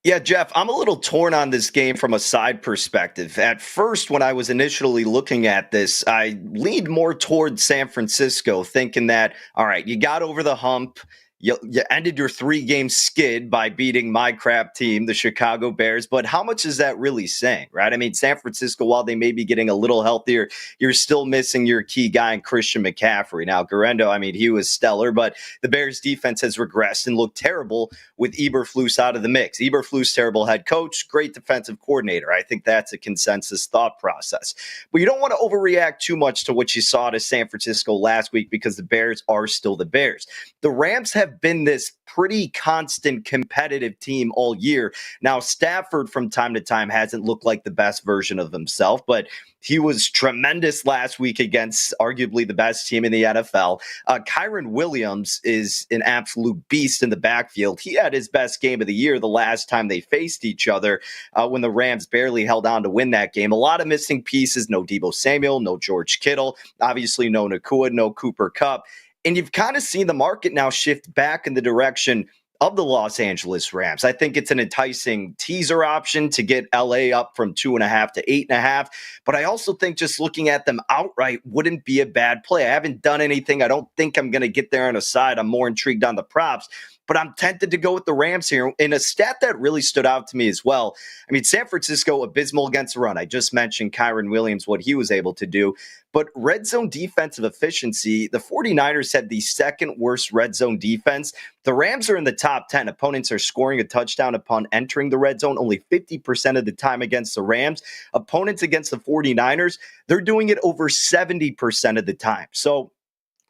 Yeah, Jeff, I'm a little torn on this game from a side perspective. At first, when I was initially looking at this, I leaned more towards San Francisco, thinking that, all right, you got over the hump. You ended your 3-game skid by beating my crap team, the Chicago Bears. But how much is that really saying, right? I mean, San Francisco, while they may be getting a little healthier, you're still missing your key guy in Christian McCaffrey. Now, Garendo, I mean, he was stellar, but the Bears defense has regressed and looked terrible with Eberflus out of the mix. Eberflus, terrible head coach, great defensive coordinator. I think that's a consensus thought process. But you don't want to overreact too much to what you saw to San Francisco last week because the Bears are still the Bears. The Rams have been this pretty constant competitive team all year. Now, Stafford from time to time hasn't looked like the best version of himself, but he was tremendous last week against arguably the best team in the NFL. Kyren Williams is an absolute beast in the backfield. He had his best game of the year the last time they faced each other when the Rams barely held on to win that game. A lot of missing pieces, no Deebo Samuel, no George Kittle, obviously no Nakua, no Cooper Kupp. And you've kind of seen the market now shift back in the direction of the Los Angeles Rams. I think it's an enticing teaser option to get LA up from 2.5 to 8.5. But I also think just looking at them outright wouldn't be a bad play. I haven't done anything. I don't think I'm going to get there on a side. I'm more intrigued on the props. But I'm tempted to go with the Rams here. And a stat that really stood out to me as well. I mean, San Francisco, abysmal against the run. I just mentioned Kyren Williams, what he was able to do. But red zone defensive efficiency, the 49ers had the second worst red zone defense. The Rams are in the top 10. Opponents are scoring a touchdown upon entering the red zone only 50% of the time against the Rams. Opponents against the 49ers, they're doing it over 70% of the time. So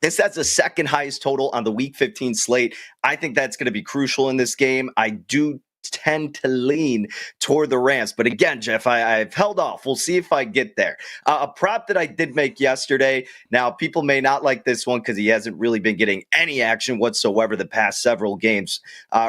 this has the second highest total on the Week 15 slate. I think that's going to be crucial in this game. I do tend to lean toward the Rams. But again, Jeff, I've held off. We'll see if I get there. A prop that I did make yesterday. Now, people may not like this one because he hasn't really been getting any action whatsoever the past several games.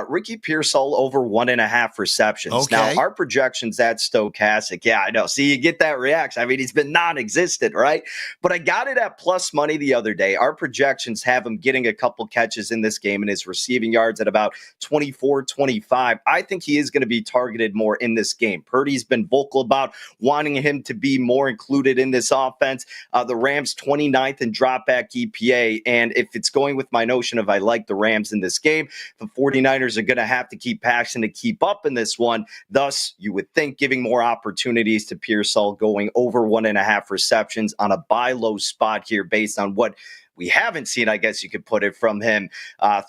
Ricky Pearsall over 1.5 receptions. Okay. Now, our projections at Stochastic. Yeah, I know. See, you get that reaction. I mean, he's been non-existent, right? But I got it at plus money the other day. Our projections have him getting a couple catches in this game and his receiving yards at about 24, 25. I think he is going to be targeted more in this game. Purdy's been vocal about wanting him to be more included in this offense. The Rams 29th in dropback EPA. And if it's going with my notion of I like the Rams in this game, the 49ers are going to have to keep passing to keep up in this one. Thus, you would think giving more opportunities to Pearsall going over 1.5 receptions on a buy low spot here based on what we haven't seen, I guess you could put it, from him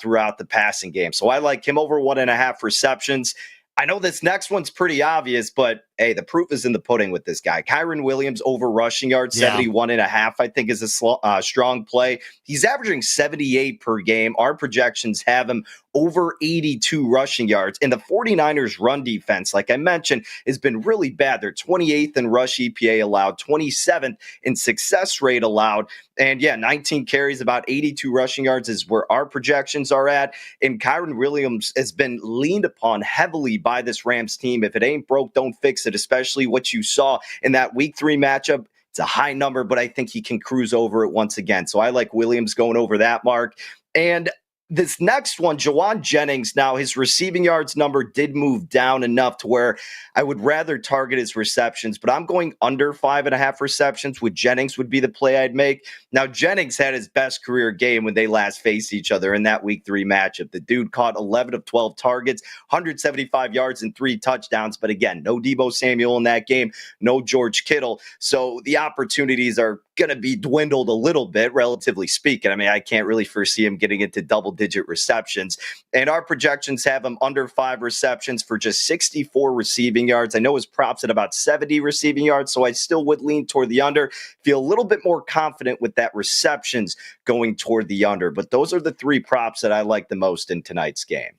throughout the passing game. So I like him over 1.5 receptions. I know this next one's pretty obvious, but hey, the proof is in the pudding with this guy. Kyren Williams over rushing yards, 71.5, I think is a strong play. He's averaging 78 per game. Our projections have him over 82 rushing yards. And the 49ers run defense, like I mentioned, has been really bad. They're 28th in rush EPA allowed, 27th in success rate allowed. And yeah, 19 carries, about 82 rushing yards is where our projections are at. And Kyren Williams has been leaned upon heavily by this Rams team. If it ain't broke, don't fix it, especially what you saw in that Week 3 matchup. It's a high number, but I think he can cruise over it once again. So I like Williams going over that mark. And this next one, Jawan Jennings, now his receiving yards number did move down enough to where I would rather target his receptions, but I'm going under 5.5 receptions. With Jennings would be the play I'd make. Now, Jennings had his best career game when they last faced each other in that Week 3 matchup. The dude caught 11 of 12 targets, 175 yards and 3 touchdowns. But again, no Deebo Samuel in that game, no George Kittle. So the opportunities are going to be dwindled a little bit, relatively speaking. I mean, I can't really foresee him getting into double-digit receptions. And our projections have him under 5 receptions for just 64 receiving yards. I know his props at about 70 receiving yards, so I still would lean toward the under. Feel a little bit more confident with that receptions going toward the under. But those are the 3 props that I like the most in tonight's game.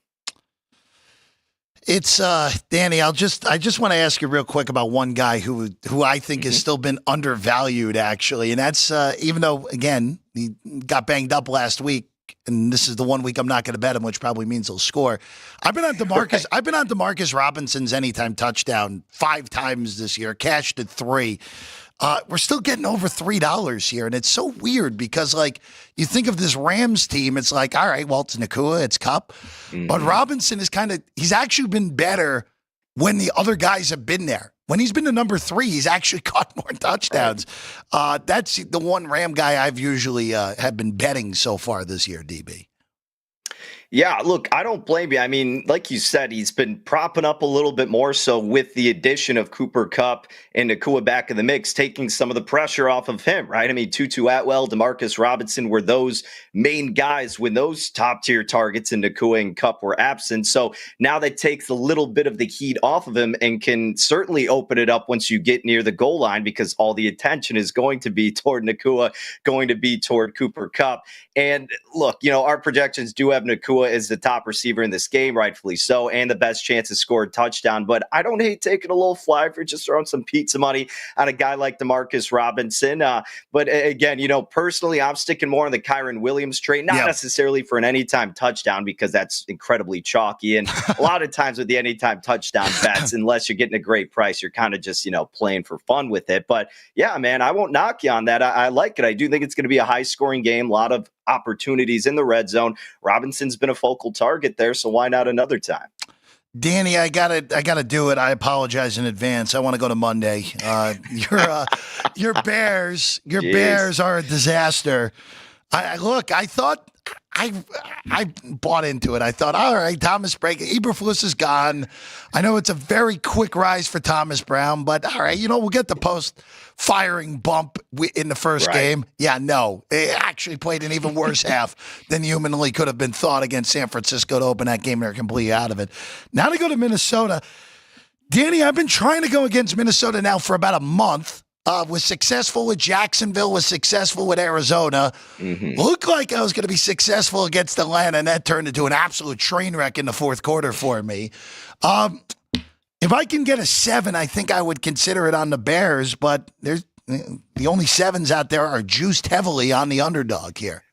It's Danny. I just want to ask you real quick about one guy who I think has still been undervalued, actually, and that's even though again he got banged up last week, and this is the one week I'm not going to bet him, which probably means he'll score. I've been on DeMarcus. I've been on DeMarcus Robinson's anytime touchdown 5 times this year, cashed at 3. We're still getting over $3 here, and it's so weird because, like, you think of this Rams team, it's like, all right, well, it's Nakua, it's Kupp, but Robinson is he's actually been better when the other guys have been there. When he's been the number 3, he's actually caught more touchdowns. That's the one Ram guy I've usually have been betting so far this year, DB. Yeah, look, I don't blame you. I mean, like you said, he's been propping up a little bit more so with the addition of Cooper Kupp and Nakua back in the mix, taking some of the pressure off of him, right? I mean, Tutu Atwell, Demarcus Robinson were those main guys when those top-tier targets in Nakua and Kupp were absent. So now that takes a little bit of the heat off of him and can certainly open it up once you get near the goal line because all the attention is going to be toward Nakua, going to be toward Cooper Kupp. And look, our projections do have Nakua as the top receiver in this game, rightfully so, and the best chance to score a touchdown. But I don't hate taking a little fly for just throwing some pizza money on a guy like Demarcus Robinson. But again, personally, I'm sticking more on the Kyron Williams train, not necessarily for an anytime touchdown because that's incredibly chalky. And a lot of times with the anytime touchdown bets, unless you're getting a great price, you're kind of just, playing for fun with it. But yeah, man, I won't knock you on that. I like it. I do think it's going to be a high scoring game, a lot of opportunities in the red zone. Robinson's been a focal target there, so why not another time? Danny, I gotta do it. I apologize in advance. I want to go to Monday. Your Bears are a disaster. I thought I bought into it. I thought, all right, Thomas Brady, Eberflus is gone. I know it's a very quick rise for Thomas Brown, but all right, we'll get the post-firing bump in the first game. Yeah, no, they actually played an even worse half than humanly could have been thought against San Francisco to open that game. They're completely out of it. Now to go to Minnesota. Danny, I've been trying to go against Minnesota now for about a month. Was successful with Jacksonville, was successful with Arizona. Looked like I was going to be successful against Atlanta, and that turned into an absolute train wreck in the fourth quarter for me. If I can get a 7, I think I would consider it on the Bears, but there's the only 7s out there are juiced heavily on the underdog here.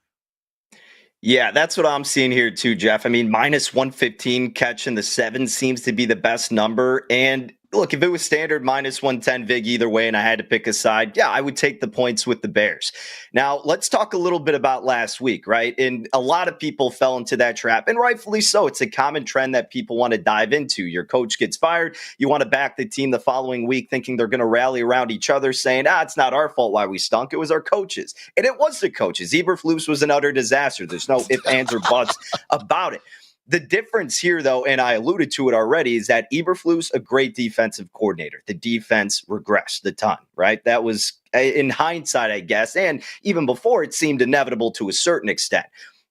Yeah, that's what I'm seeing here too, Jeff. I mean, minus 115 catching the 7 seems to be the best number. And look, if it was standard minus 110 VIG either way and I had to pick a side, yeah, I would take the points with the Bears. Now, let's talk a little bit about last week, right? And a lot of people fell into that trap, and rightfully so. It's a common trend that people want to dive into. Your coach gets fired. You want to back the team the following week thinking they're going to rally around each other saying, it's not our fault why we stunk. It was our coaches. And it was the coaches. Eberflus was an utter disaster. There's no ifs, ands, or buts about it. The difference here, though, and I alluded to it already, is that Eberflus, a great defensive coordinator. The defense regressed a ton, right? That was, in hindsight, I guess, and even before, it seemed inevitable to a certain extent.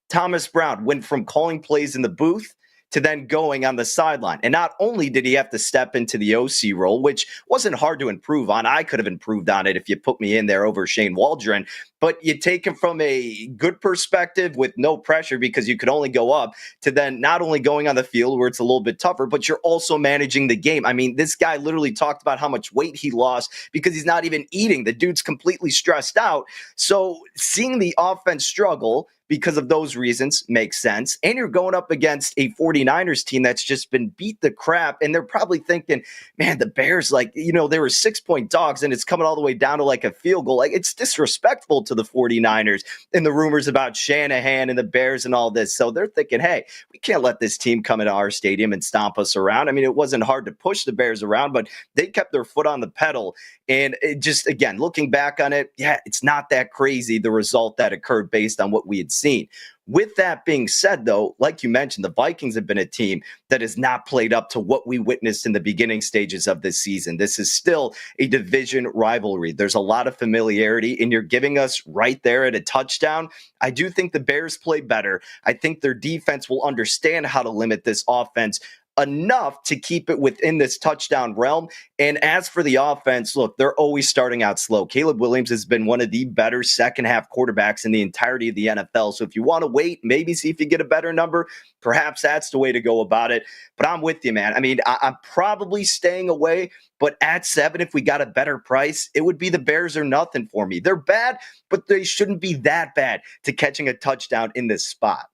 Thomas Brown went from calling plays in the booth to then going on the sideline. And not only did he have to step into the OC role, which wasn't hard to improve on. I could have improved on it if you put me in there over Shane Waldron. But you take him from a good perspective with no pressure because you could only go up to then not only going on the field where it's a little bit tougher, but you're also managing the game. I mean, this guy literally talked about how much weight he lost because he's not even eating. The dude's completely stressed out. So seeing the offense struggle because of those reasons makes sense. And you're going up against a 49ers team that's just been beat the crap. And they're probably thinking, man, the Bears, they were 6-point dogs and it's coming all the way down to like a field goal. Like, it's disrespectful to the 49ers and the rumors about Shanahan and the Bears and all this. So they're thinking, hey, we can't let this team come into our stadium and stomp us around. I mean, it wasn't hard to push the Bears around, but they kept their foot on the pedal. And it just, again, looking back on it, yeah, it's not that crazy, the result that occurred based on what we had seen. With that being said, though, like you mentioned, the Vikings have been a team that has not played up to what we witnessed in the beginning stages of this season. This is still a division rivalry. There's a lot of familiarity, and you're giving us right there at a touchdown. I do think the Bears play better. I think their defense will understand how to limit this offense enough to keep it within this touchdown realm. And as for the offense, look, they're always starting out slow. Caleb Williams has been one of the better second half quarterbacks in the entirety of the NFL. So if you want to wait, maybe see if you get a better number, perhaps that's the way to go about it. But I'm with you, man. I mean, I'm probably staying away, but at 7, if we got a better price, it would be the Bears or nothing for me. They're bad, but they shouldn't be that bad to catching a touchdown in this spot.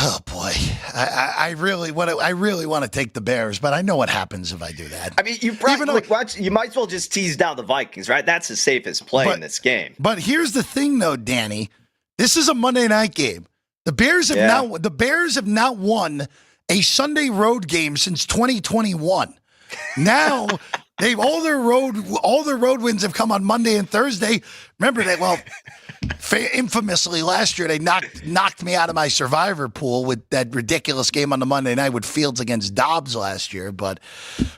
Oh boy, I really want to take the Bears, but I know what happens if I do that. I mean, you probably you might as well just tease down the Vikings, right? That's the safest play in this game. But here's the thing, though, Danny. This is a Monday night game. The Bears have not won a Sunday road game since 2021. Now all their road wins have come on Monday and Thursday. Remember that? Well, infamously last year they knocked me out of my survivor pool with that ridiculous game on the Monday night with Fields against Dobbs last year. But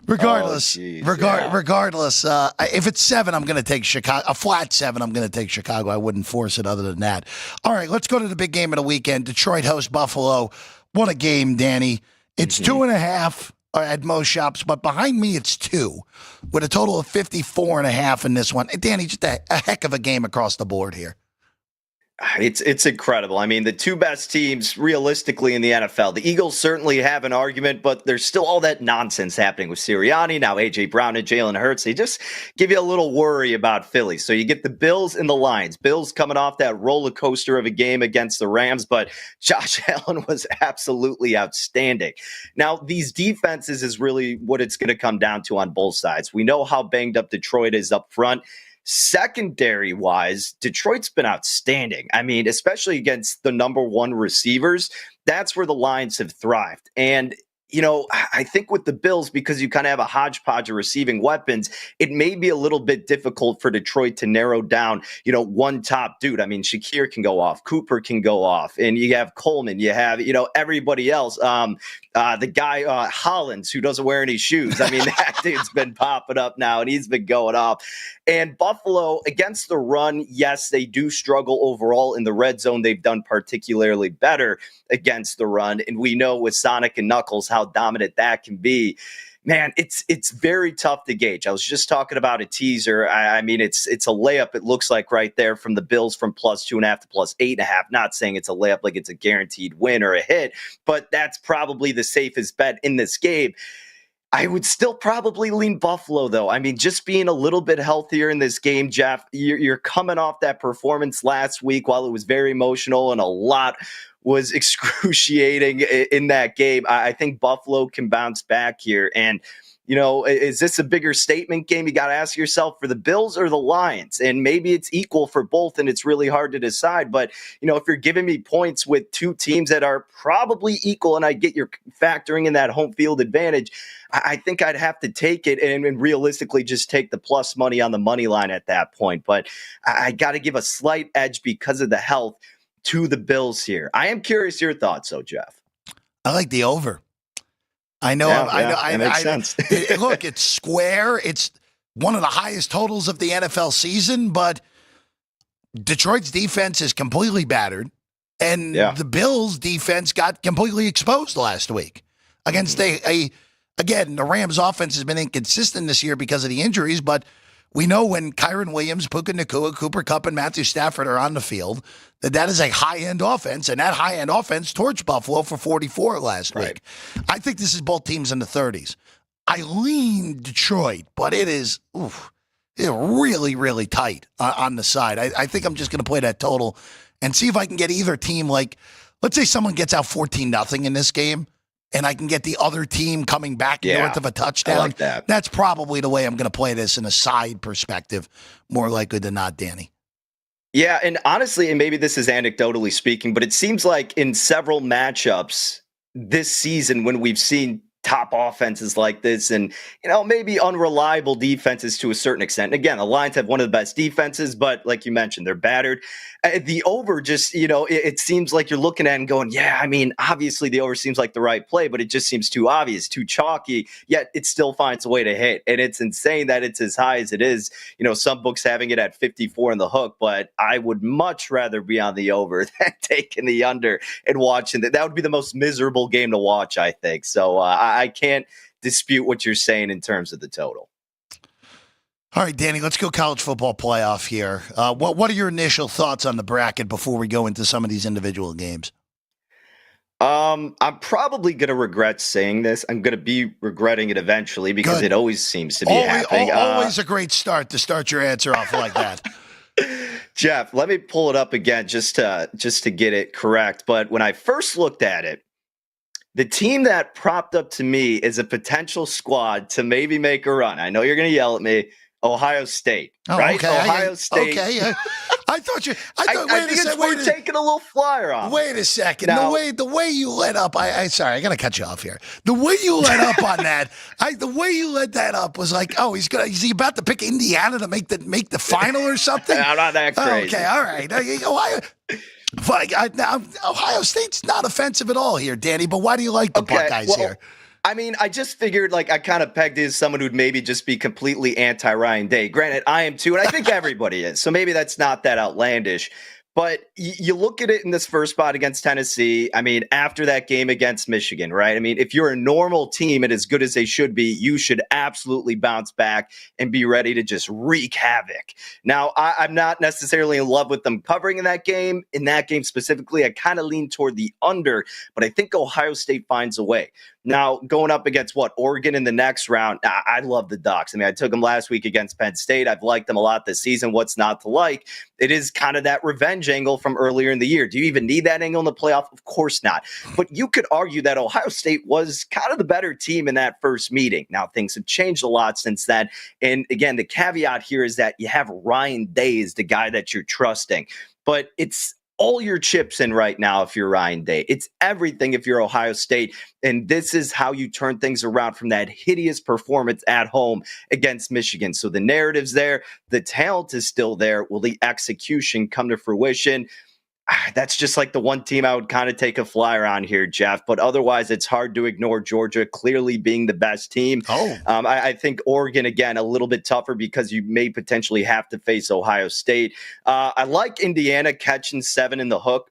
regardless, regardless, if it's 7, I'm going to take Chicago. A flat 7, I'm going to take Chicago. I wouldn't force it other than that. All right, let's go to the big game of the weekend. Detroit hosts Buffalo. What a game, Danny. It's 2.5 at most shops, but behind me it's 2 with a total of 54.5 in this one. Danny, just a heck of a game across the board here. It's incredible. I mean, the two best teams realistically in the NFL. The Eagles certainly have an argument, but there's still all that nonsense happening with Sirianni, now A.J. Brown and Jalen Hurts. They just give you a little worry about Philly. So you get the Bills and the Lions. Bills coming off that roller coaster of a game against the Rams, but Josh Allen was absolutely outstanding. Now, these defenses is really what it's going to come down to on both sides. We know how banged up Detroit is up front. Secondary-wise, Detroit's been outstanding. I mean, especially against the number 1 receivers, that's where the Lions have thrived. And you know, I think with the Bills, because you kind of have a hodgepodge of receiving weapons, it may be a little bit difficult for Detroit to narrow down, you know, one top dude. I mean, Shakir can go off, Cooper can go off, and you have Coleman, you have, you know, everybody else. The guy, Hollins, who doesn't wear any shoes. I mean, that dude's been popping up now, and he's been going off. And Buffalo, against the run, yes, they do struggle overall in the red zone. They've done particularly better against the run. And we know with Sonic and Knuckles how dominant that can be. Man, it's very tough to gauge. I was just talking about a teaser. I mean, it's a layup, it looks like, right there from the Bills from +2.5 to +8.5. Not saying it's a layup like it's a guaranteed win or a hit, but that's probably the safest bet in this game. I would still probably lean Buffalo, though. I mean, just being a little bit healthier in this game, Jeff, you're coming off that performance last week while it was very emotional and a lot was excruciating in that game. I think Buffalo can bounce back here. And, you know, is this a bigger statement game? You got to ask yourself, for the Bills or the Lions? And maybe it's equal for both, and it's really hard to decide. But, you know, if you're giving me points with two teams that are probably equal, and I get you're factoring in that home field advantage, I think I'd have to take it and realistically just take the plus money on the money line at that point. But I got to give a slight edge because of the health to the Bills here. I am curious your thoughts, though, Jeff. I like the over. I know. That makes sense. Look, it's square. It's one of the highest totals of the NFL season, but Detroit's defense is completely battered, and the Bills' defense got completely exposed last week against again, the Rams' offense has been inconsistent this year because of the injuries, but we know when Kyron Williams, Puka Nacua, Cooper Kupp, and Matthew Stafford are on the field, that is a high-end offense, and that high-end offense torched Buffalo for 44 last week. I think this is both teams in the 30s. I lean Detroit, but it is really, really tight on the side. I think I'm just going to play that total and see if I can get either team, like, let's say someone gets out 14-0 in this game, and I can get the other team coming back north of a touchdown. I like that. That's probably the way I'm going to play this in a side perspective, more likely than not, Danny. Yeah, and honestly, and maybe this is anecdotally speaking, but it seems like in several matchups this season when we've seen top offenses like this and, you know, maybe unreliable defenses to a certain extent. And again, the Lions have one of the best defenses, but like you mentioned, they're battered. The over just, you know, it seems like you're looking at it and going, yeah, I mean, obviously the over seems like the right play, but it just seems too obvious, too chalky, yet it still finds a way to hit. And it's insane that it's as high as it is. You know, some books having it at 54 in the hook, but I would much rather be on the over than taking the under and watching that. That would be the most miserable game to watch, I think. So I can't dispute what you're saying in terms of the total. All right, Danny, let's go college football playoff here. What are your initial thoughts on the bracket before we go into some of these individual games? I'm probably going to regret saying this. I'm going to be regretting it eventually because it always seems to be happening. Always a great start to start your answer off like that. Jeff, let me pull it up again just to get it correct. But when I first looked at it, the team that propped up to me is a potential squad to maybe make a run. I know you're going to yell at me. Ohio State, right? Okay. Ohio State. Okay. I thought I think it's worth taking a little flyer on. Wait a second. Now, the way you let up, sorry, I got to cut you off here. The way you let up on that, the way you let that up was like, oh, is he about to pick Indiana to make the final or something? I'm not that crazy. Okay, all right. Ohio State's not offensive at all here, Danny. But why do you like the Buckeyes here? I mean, I just figured like I kind of pegged it as someone who'd maybe just be completely anti-Ryan Day. Granted, I am too, and I think everybody is. So maybe that's not that outlandish. But you look at it in this first spot against Tennessee. I mean, after that game against Michigan, right? I mean, if you're a normal team and as good as they should be, you should absolutely bounce back and be ready to just wreak havoc. Now, I'm not necessarily in love with them covering in that game. In that game specifically, I kind of lean toward the under, but I think Ohio State finds a way. Now, going up against Oregon in the next round, I love the Ducks. I mean, I took them last week against Penn State. I've liked them a lot this season. What's not to like? It is kind of that revenge angle from earlier in the year. Do you even need that angle in the playoff? Of course not. But you could argue that Ohio State was kind of the better team in that first meeting. Now, things have changed a lot since then. And again, the caveat here is that you have Ryan Day as the guy that you're trusting. But it's all your chips in right now if you're Ryan Day. It's everything if you're Ohio State. And this is how you turn things around from that hideous performance at home against Michigan. So the narrative's there. The talent is still there. Will the execution come to fruition? That's just like the one team I would kind of take a flyer on here, Jeff. But otherwise, it's hard to ignore Georgia clearly being the best team. I think Oregon, again, a little bit tougher because you may potentially have to face Ohio State. I like Indiana catching 7 in the hook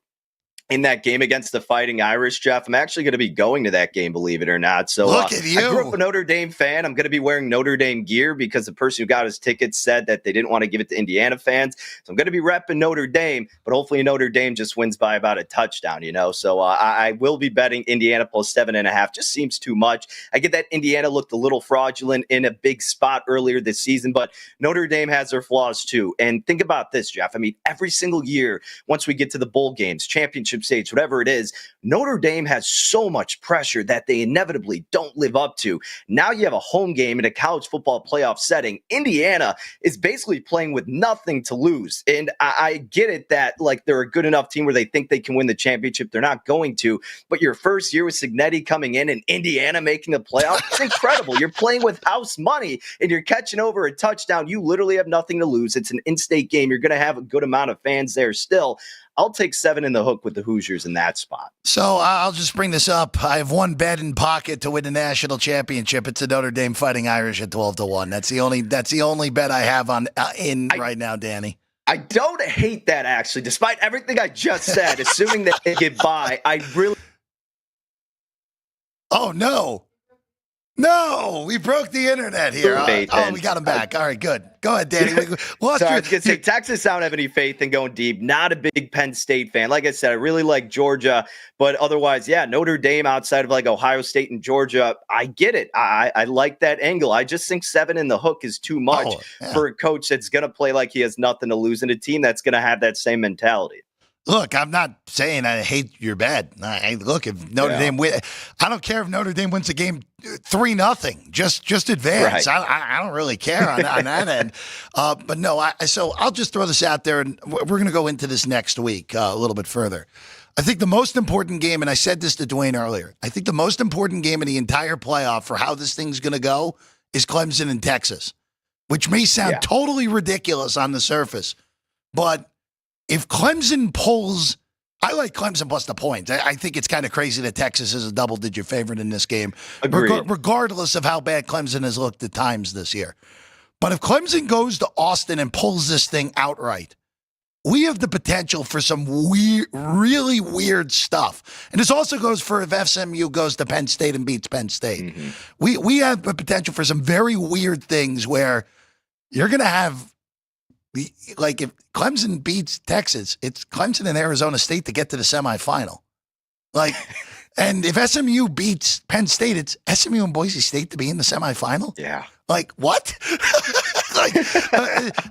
in that game against the Fighting Irish, Jeff. I'm actually going to be going to that game, believe it or not. So look at you. I grew up a Notre Dame fan. I'm going to be wearing Notre Dame gear because the person who got his ticket said that they didn't want to give it to Indiana fans. So I'm going to be repping Notre Dame, but hopefully Notre Dame just wins by about a touchdown, So I will be betting Indiana plus 7.5. Just seems too much. I get that Indiana looked a little fraudulent in a big spot earlier this season, but Notre Dame has their flaws too. And think about this, Jeff. I mean, every single year, once we get to the bowl games, championship stage, whatever it is, Notre Dame has so much pressure that they inevitably don't live up to. Now you have a home game in a college football playoff setting. Indiana is basically playing with nothing to lose. And I get it that like they're a good enough team where they think they can win the championship. They're not going to. But your first year with Cignetti coming in and Indiana making the playoff, it's incredible. You're playing with house money and you're catching over a touchdown. You literally have nothing to lose. It's an in-state game. You're going to have a good amount of fans there still. I'll take 7 in the hook with the Hoosiers in that spot. So I'll just bring this up. I have one bet in pocket to win the national championship. It's the Notre Dame Fighting Irish at 12-1. That's the only bet I have on right now, Danny. I don't hate that actually, despite everything I just said. Assuming that they get by, I really. Oh no. No, we broke the internet here. We got him back. All right, good. Go ahead, Danny. Sorry, I was going to say, Texas, I don't have any faith in going deep. Not a big Penn State fan. Like I said, I really like Georgia. But otherwise, yeah, Notre Dame outside of like Ohio State and Georgia, I get it. I like that angle. I just think 7 in the hook is too much for a coach that's going to play like he has nothing to lose and a team that's going to have that same mentality. Look, I'm not saying I hate your bet. Look, if Notre Dame win, I don't care if Notre Dame wins the game 3-0. Just advance. Right. I don't really care on that end. But no, so I'll just throw this out there, and we're going to go into this next week a little bit further. I think the most important game, and I said this to Dwayne earlier, I think the most important game in the entire playoff for how this thing's going to go is Clemson and Texas, which may sound totally ridiculous on the surface, but if Clemson pulls, I like Clemson plus the points. I think it's kind of crazy that Texas is a double-digit favorite in this game, regardless of how bad Clemson has looked at times this year. But if Clemson goes to Austin and pulls this thing outright, we have the potential for some really weird stuff. And this also goes for if SMU goes to Penn State and beats Penn State. Mm-hmm. We have the potential for some very weird things where you're going to have, like if Clemson beats Texas, it's Clemson and Arizona State to get to the semifinal. Like, and if SMU beats Penn State, it's SMU and Boise State to be in the semifinal. Yeah. Like what?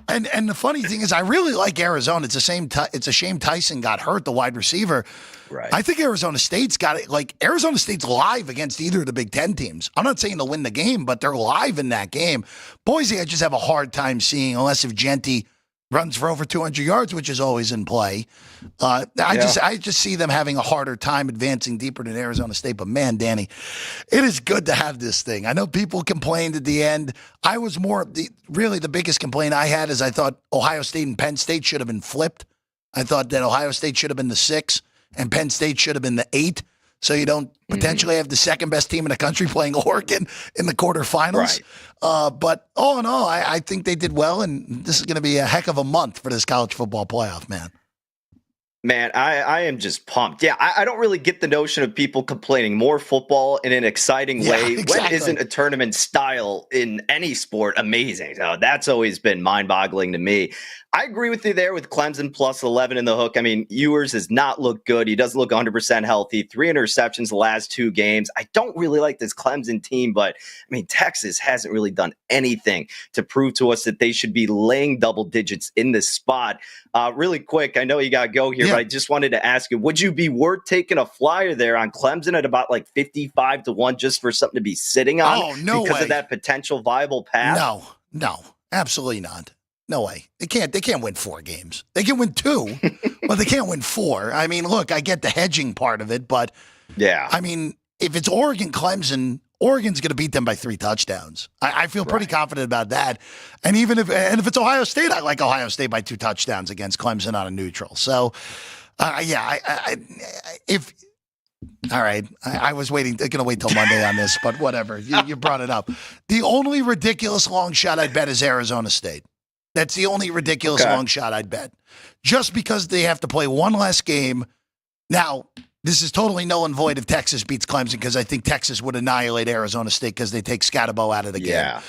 And the funny thing is, I really like Arizona. It's a shame Tyson got hurt, the wide receiver. Right. I think Arizona State's got it. Like Arizona State's live against either of the Big Ten teams. I'm not saying they'll win the game, but they're live in that game. Boise, I just have a hard time seeing unless if Genty runs for over 200 yards, which is always in play. I just see them having a harder time advancing deeper than Arizona State. But man, Danny, it is good to have this thing. I know people complained at the end. I was really the biggest complaint I had is I thought Ohio State and Penn State should have been flipped. I thought that Ohio State should have been the 6 and Penn State should have been the 8. So you don't potentially have the second best team in the country playing Oregon in the quarterfinals. Right. But all in all, I think they did well, and this is going to be a heck of a month for this college football playoff, man. Man, I am just pumped. Yeah, I don't really get the notion of people complaining more football in an exciting way. Exactly. When isn't a tournament style in any sport amazing? So that's always been mind-boggling to me. I agree with you there with Clemson plus 11 in the hook. I mean, Ewers has not looked good. He doesn't look 100% healthy. 3 interceptions the last 2 games. I don't really like this Clemson team, but I mean, Texas hasn't really done anything to prove to us that they should be laying double digits in this spot. Really quick, I know you got to go here, but I just wanted to ask you, would you be worth taking a flyer there on Clemson at about like 55-1 just for something to be sitting on? Oh, no because way. of that potential viable path? No, absolutely not. No way. They can't win 4 games. They can win 2, but they can't win 4. I mean, look, I get the hedging part of it, but yeah, I mean, if it's Oregon, Clemson, Oregon's going to beat them by 3 touchdowns. I feel pretty confident about that. And if it's Ohio State, I like Ohio State by 2 touchdowns against Clemson on a neutral. So, all right. I was going to wait till Monday on this, but whatever. You brought it up. The only ridiculous long shot I'd bet is Arizona State. That's the only ridiculous long shot I'd bet. Just because they have to play one last game. Now, this is totally null and void if Texas beats Clemson because I think Texas would annihilate Arizona State because they take Scatterbo out of the game.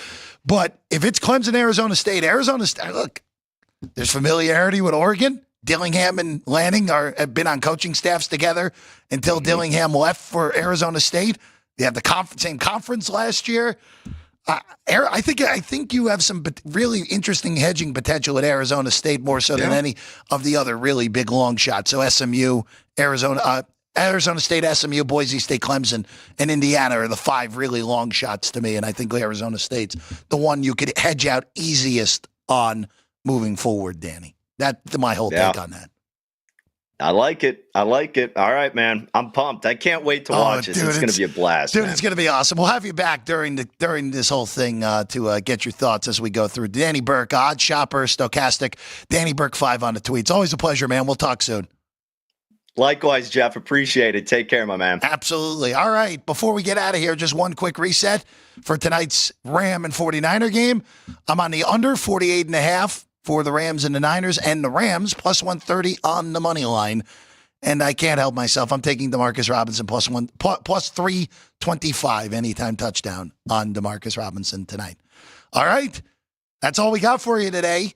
But if it's Clemson, Arizona State, look, there's familiarity with Oregon. Dillingham and Lanning have been on coaching staffs together until Dillingham left for Arizona State. They have the same conference last year. I think you have some really interesting hedging potential at Arizona State more so than any of the other really big long shots. So SMU, Arizona State, SMU, Boise State, Clemson, and Indiana are the 5 really long shots to me. And I think Arizona State's the one you could hedge out easiest on moving forward, Danny. That's my whole take on that. I like it. All right, man. I'm pumped. I can't wait to watch this. It's going to be a blast. Dude, it's going to be awesome. We'll have you back during this whole thing to get your thoughts as we go through. Danny Burke, Odd Shopper, Stochastic, Danny Burke 5 on the tweets. Always a pleasure, man. We'll talk soon. Likewise, Jeff. Appreciate it. Take care, my man. Absolutely. All right. Before we get out of here, just one quick reset for tonight's Ram and 49er game. I'm on the under 48.5. for the Rams and the Niners, and the Rams plus 130 on the money line. And I can't help myself. I'm taking DeMarcus Robinson plus 325 anytime touchdown on DeMarcus Robinson tonight. All right. That's all we got for you today.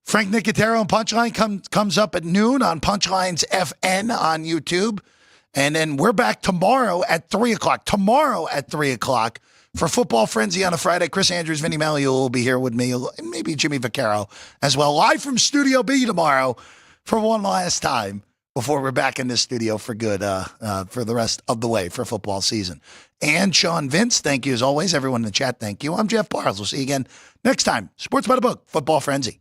Frank Nicotero and Punchline comes up at noon on Punchlines FN on YouTube. And then we're back tomorrow at 3 o'clock. For Football Frenzy on a Friday. Chris Andrews, Vinny Magliulo will be here with me, maybe Jimmy Vaccaro as well. Live from Studio B tomorrow for one last time before we're back in this studio for good for the rest of the way for football season. And Sean Vince, thank you as always. Everyone in the chat, thank you. I'm Jeff Parles. We'll see you again next time. Sports by the Book, Football Frenzy.